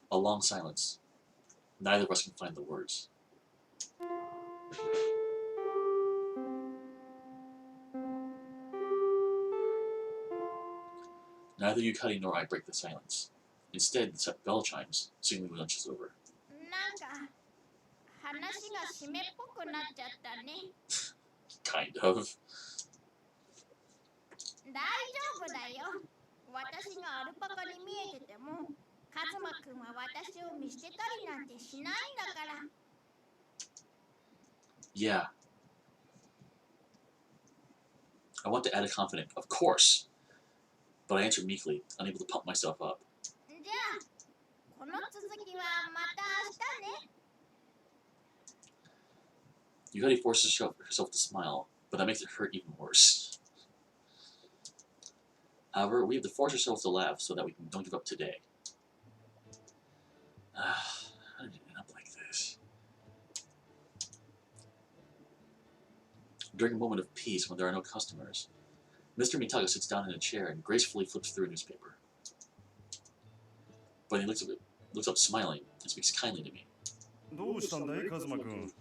A long silence. Neither of us can find the words. Neither Yukari nor I break the silence. Instead, the bell chimes, signaling lunch is over. なんか話が締めっぽくなっちゃったね。Kind of. 大丈夫だよ。私がアルパカに見えてても、カズマくんは私を見捨てたりなんてしないんだから。Yeah. I want to add a confident, of course. But I answered meekly, unable to pump myself up. じゃあ、この続きはまた明日ね。Yukari forces herself to smile, but that makes it hurt even worse. However, we have to force ourselves to laugh so that we don't give up today. How did it end up like this? During a moment of peace when there are no customers, Mr. Mitaga sits down in a chair and gracefully flips through a newspaper. But he looks up smiling and speaks kindly to me. どうしたんだい、カズマ君。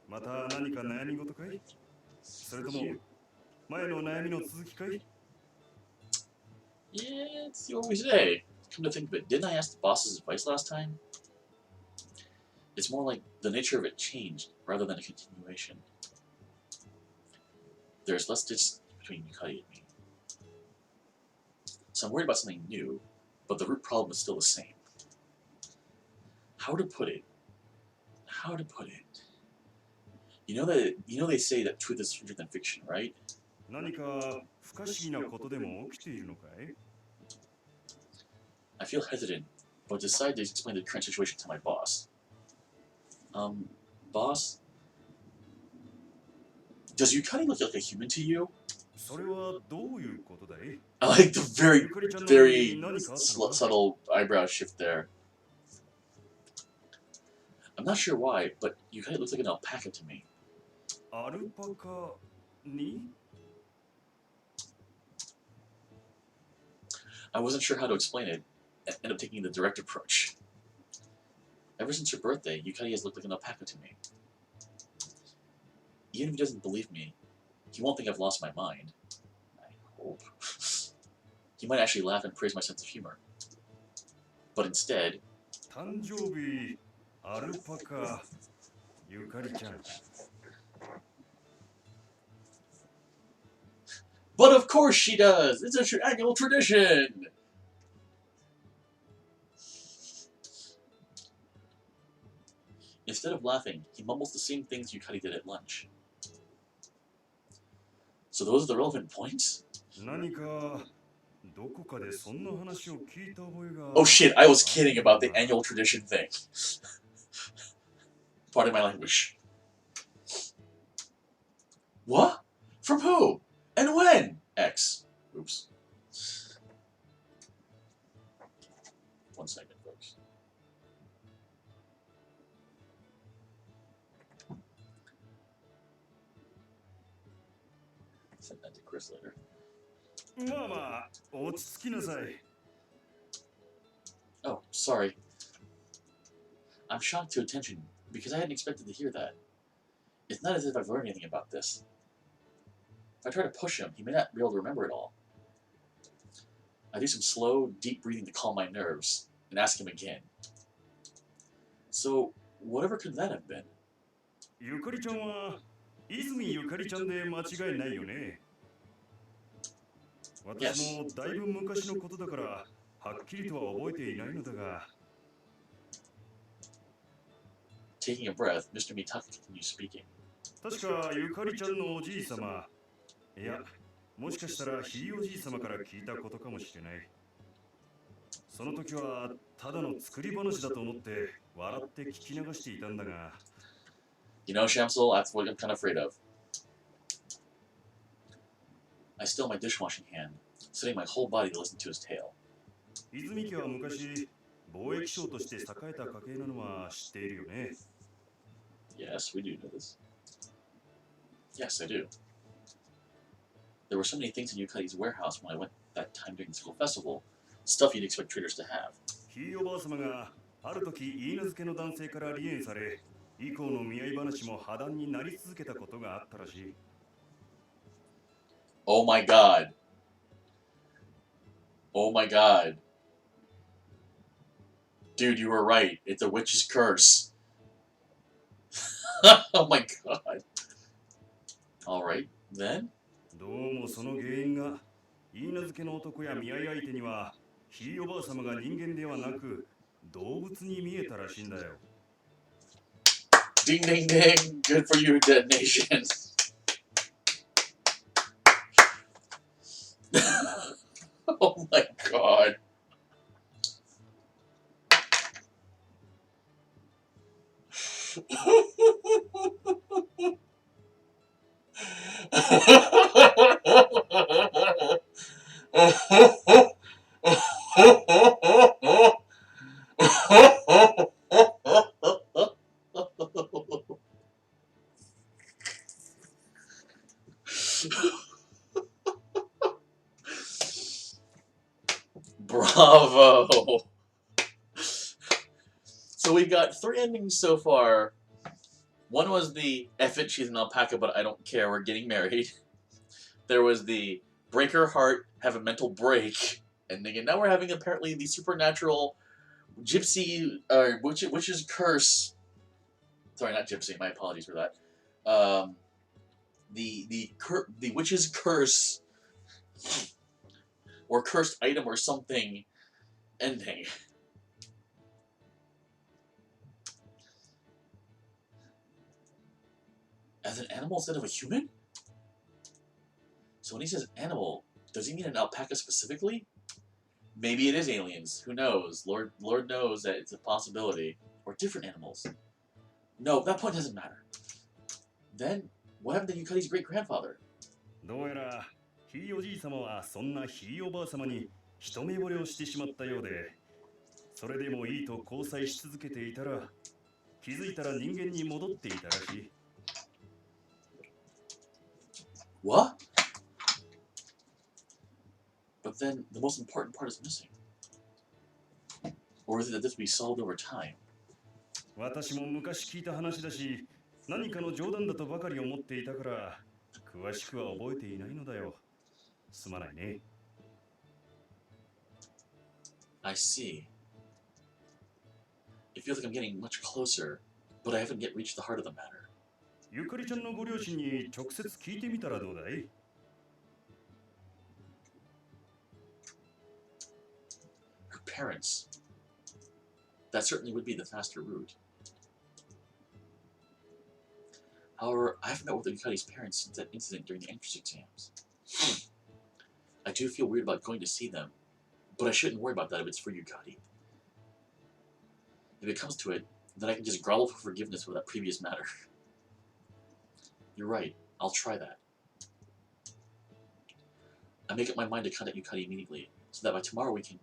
また何か悩み事かい？それとも前の悩みの続きかい？ Yeah, let's see what we say. Come to think of it, didn't I ask the boss's advice last time? It's more like the nature of it changed rather than a continuation. There's less distance between Yukari and me. So I'm worried about something new, but the root problem is still the same. How to put it? You know they say that truth is stranger than fiction, right? 何か不可思議なことでも起きているのかい？ I feel hesitant, but decide to explain the current situation to my boss. Boss? Does Yukari look like a human to you? それはどういうことだい？ I like the very, ゆかりちゃんの very 何かあったのか？ subtle eyebrow shift there. I'm not sure why, but Yukari looks like an alpaca to me. アルパカに？ I wasn't sure how to explain it, and ended up taking the direct approach. Ever since her birthday, Yukari has looked like an alpaca to me. Even if he doesn't believe me, he won't think I've lost my mind. I hope. He might actually laugh and praise my sense of humor. But instead... 誕生日アルパカゆかりちゃん。 But of course she does! It's an annual tradition! Instead of laughing, he mumbles the same things Yukari did at lunch. So those are the relevant points? 何かどこかでそんな話を聞いた覚えが。 Oh shit, I was kidding about the annual tradition thing. Pardon my language. What? From who? And when? X. Oops. 1 second, folks. Send that to Chris later. まあまあ落ち着きなさい。 Oh, sorry. I'm shocked to attention because I hadn't expected to hear that. It's not as if I've learned anything about this. If I try to push him, he may not be able to remember it all. I do some slow, deep breathing to calm my nerves and ask him again. So, whatever could that have been? ゆかりちゃんは泉ゆかりちゃんで間違いないよね。私 Yes. もだいぶ昔のことだからはっきりとは覚えていないのだが。Taking a breath, Mr. Mitaka continues speaking. 確かゆかりちゃんのおじい様、いや、もしかしたらひいおじい様から聞いたことかもしれない。その時はただの作り話だと思って笑って聞き流していたんだが。You know, Shamsul, that's what I'm kind of afraid of. I still my dishwashing hand, setting my whole body to listen to his tale. 泉家は昔、貿易商として栄えた家系なのは知っているよね。Yes, we do know this. Yes, I do. There were so many things in Yukari's warehouse when I went that time during the school festival. Stuff you'd expect traders to have. ひいおばあ様がある時、許嫁の男性から離縁され、以降の見合い話も破談になり続けたことがあったらしい。Oh my god. Oh my god. Dude, you were right. It's a witch's curse. Oh my god. Alright, then? どうもその原因が、許嫁の男や見合い相手には、ひいおばあ様が人間ではなく、動物に見えたらしいんだよ。Ding ding ding. Good for you, detonation. Oh my god. Bravo! So we got 3 endings so far. One was the F it, she's an alpaca, but I don't care, we're getting married. There was the break her heart, have a mental break ending, and now we're having apparently the supernatural gypsy, witch's curse. Sorry, not gypsy, my apologies for that. The witch's curse, or cursed item or something ending. As an animal instead of a human? So when he says animal, does he mean an alpaca specifically? Maybe it is aliens. Who knows? Lord knows that it's a possibility. Or different animals. No, that point doesn't matter. Then, what happened to Yukari's great-grandfather? どうやら、ひいおじい様はそんなひいおばあ様に一目惚れをしてしまったようで、それでもいいと交際し続けていたら、気づいたら人間に戻っていたらしい。What? But then, the most important part is missing. Or is it that this will be solved over time? 私も昔聞いた話だし、何かの冗談だとばかり思っていたから、詳しくは覚えていないのだよ。すまないね。I see. It feels like I'm getting much closer, but I haven't yet reached the heart of the matter. ゆかりちゃんのご両親に直接聞いてみたらどうだい？ Her parents. That certainly would be the faster route. However, I haven't met with Yukari's parents since that incident during the entrance exams. I do feel weird about going to see them, but I shouldn't worry about that if it's for Yukari. If it comes to it, then I can just grovel for forgiveness for that previous matter. You're right, I'll try that. I make up my mind to contact Yukari immediately, so that by tomorrow we can...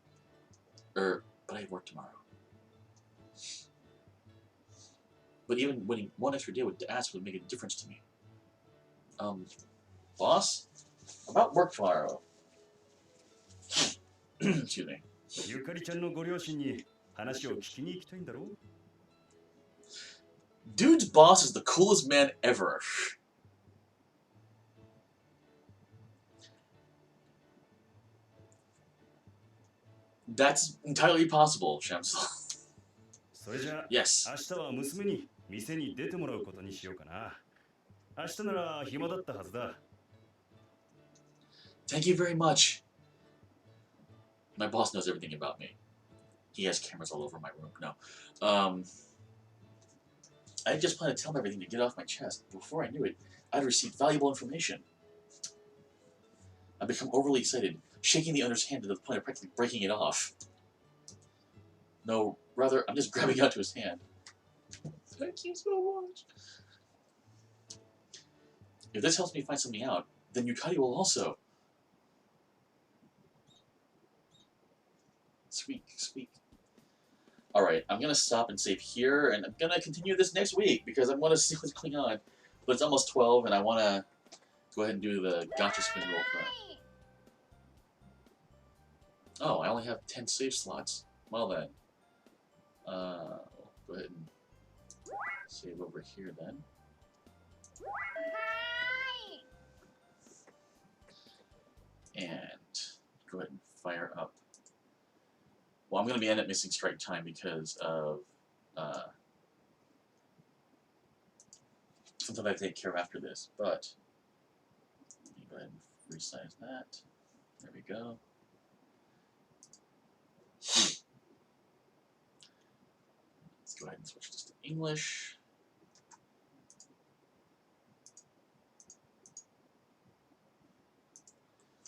but I have work tomorrow. But even winning one extra day to ask would make a difference to me. Boss? About work tomorrow. Excuse me. ゆかりちゃんのご両親に話を聞きに行きたいんだろう？ Dude's boss is the coolest man ever. That's entirely possible, Shamsel. それじゃあ Yes. 明日は娘に店に出てもらうことにしようかな。明日なら暇だったはずだ。Thank you very much. My boss knows everything about me. He has cameras all over my room. No. I just planned to tell him everything to get off my chest. Before I knew it, I'd received valuable information. I've become overly excited, shaking the owner's hand to the point of practically breaking it off. No, rather, I'm just grabbing onto his hand. Thank you so much. If this helps me find something out, then Yukari will also. Sweet, sweet. Alright, I'm gonna stop and save here, and I'm gonna continue this next week, because I want to see what's going on. But it's almost 12, and I want to go ahead and do the gotcha spin roll for that. Oh, I only have 10 save slots. Well then. Go ahead and save over here then. And go ahead and fire up. Well, I'm going to end up missing strike time because of something I take care of after this. But let me go ahead and resize that. There we go. Let's go ahead and switch this to English.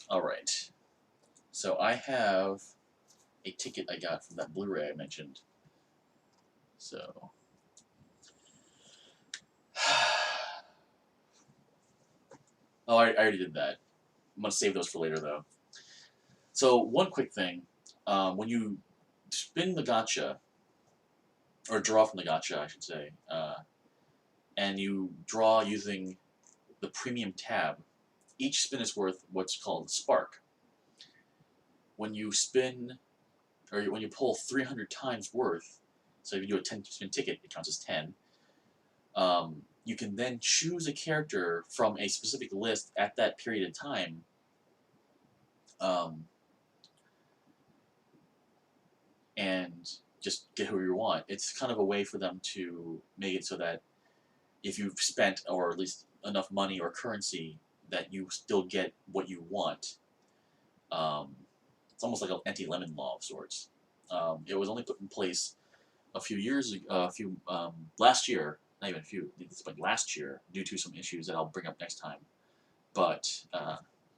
All right. So I have a ticket I got from that Blu-ray I mentioned. So oh, I already did that. I'm gonna save those for later though. So one quick thing, when you spin the gacha, or draw from the gacha, I should say, and you draw using the premium tab, each spin is worth what's called spark. When you spin, or when you pull 300 times worth, so if you do a 10-spin ticket, it counts as 10. You can then choose a character from a specific list at that period of time. And just get who you want. It's kind of a way for them to make it so that if you've spent, or at least enough money or currency, that you still get what you want. It's almost like an anti-lemon law of sorts. It was only put in place a few years ago, last year, not even a few, it's like last year, due to some issues that I'll bring up next time. But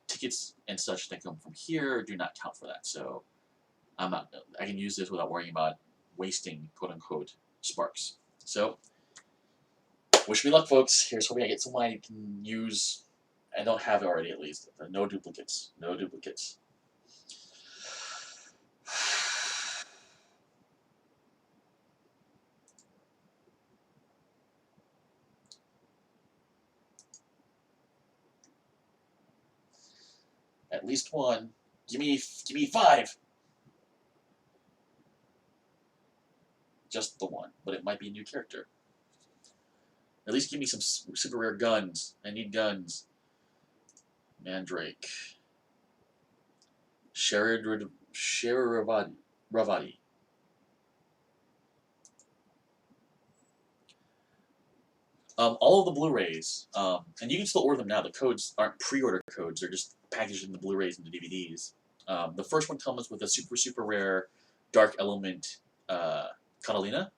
tickets and such that come from here do not count for that, so I can use this without worrying about wasting quote-unquote sparks. So, wish me luck, folks. Here's hoping I get someone I can use. I don't have it already, at least. No duplicates. No duplicates. At least one. Give me 5. Just the one, but it might be a new character. At least give me some super rare guns. I need guns. Mandrake. Ravati. All of the Blu-rays, and you can still order them now. The codes aren't pre-order codes; they're just packaged in the Blu-rays and the DVDs. The first one comes with a super rare Dark Element Catalina,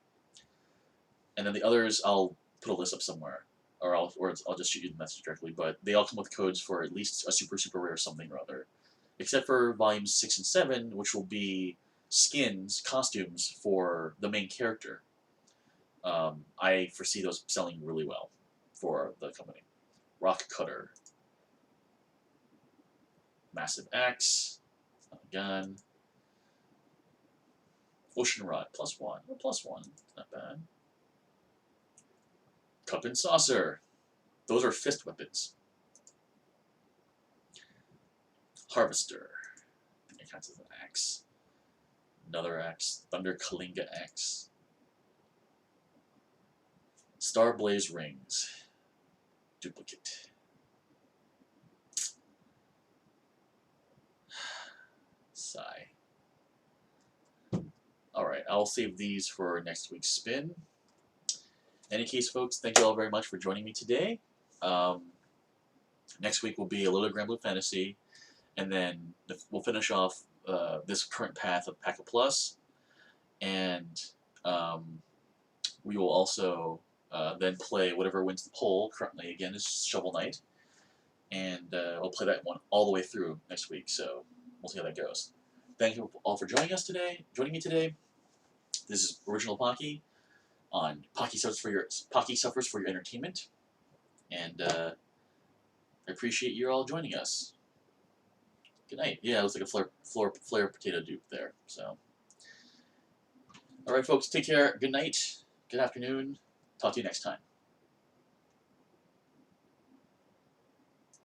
and then the others I'll put a list up somewhere, or I'll just shoot you the message directly. But they all come with codes for at least a super rare something or other, except for volumes 6 and 7, which will be skins, costumes for the main character. I foresee those selling really well for the company. Rock Cutter. Massive Axe. Gun. Ocean Rod, +1. Oh, +1. Not bad. Cup and Saucer. Those are fist weapons. Harvester. I think it counts as an axe. Another axe. Thunder Kalinga axe. Star Blaze Rings. Duplicate. Sigh. Alright, I'll save these for next week's spin. In any case, folks, thank you all very much for joining me today. Next week will be a little Grand Blue Fantasy, and then we'll finish off this current path of Paca Plus, and we will also then play whatever wins the poll. Currently, again, is Shovel Knight, and I'll play that one all the way through next week. So we'll see how that goes. Thank you all for joining me today. This is Original Pocky on Pocky Suffers for Your Entertainment, and I appreciate you all joining us. Good night. Yeah, it was like a flare potato dupe there. So, all right, folks, take care. Good night. Good afternoon. Talk to you next time.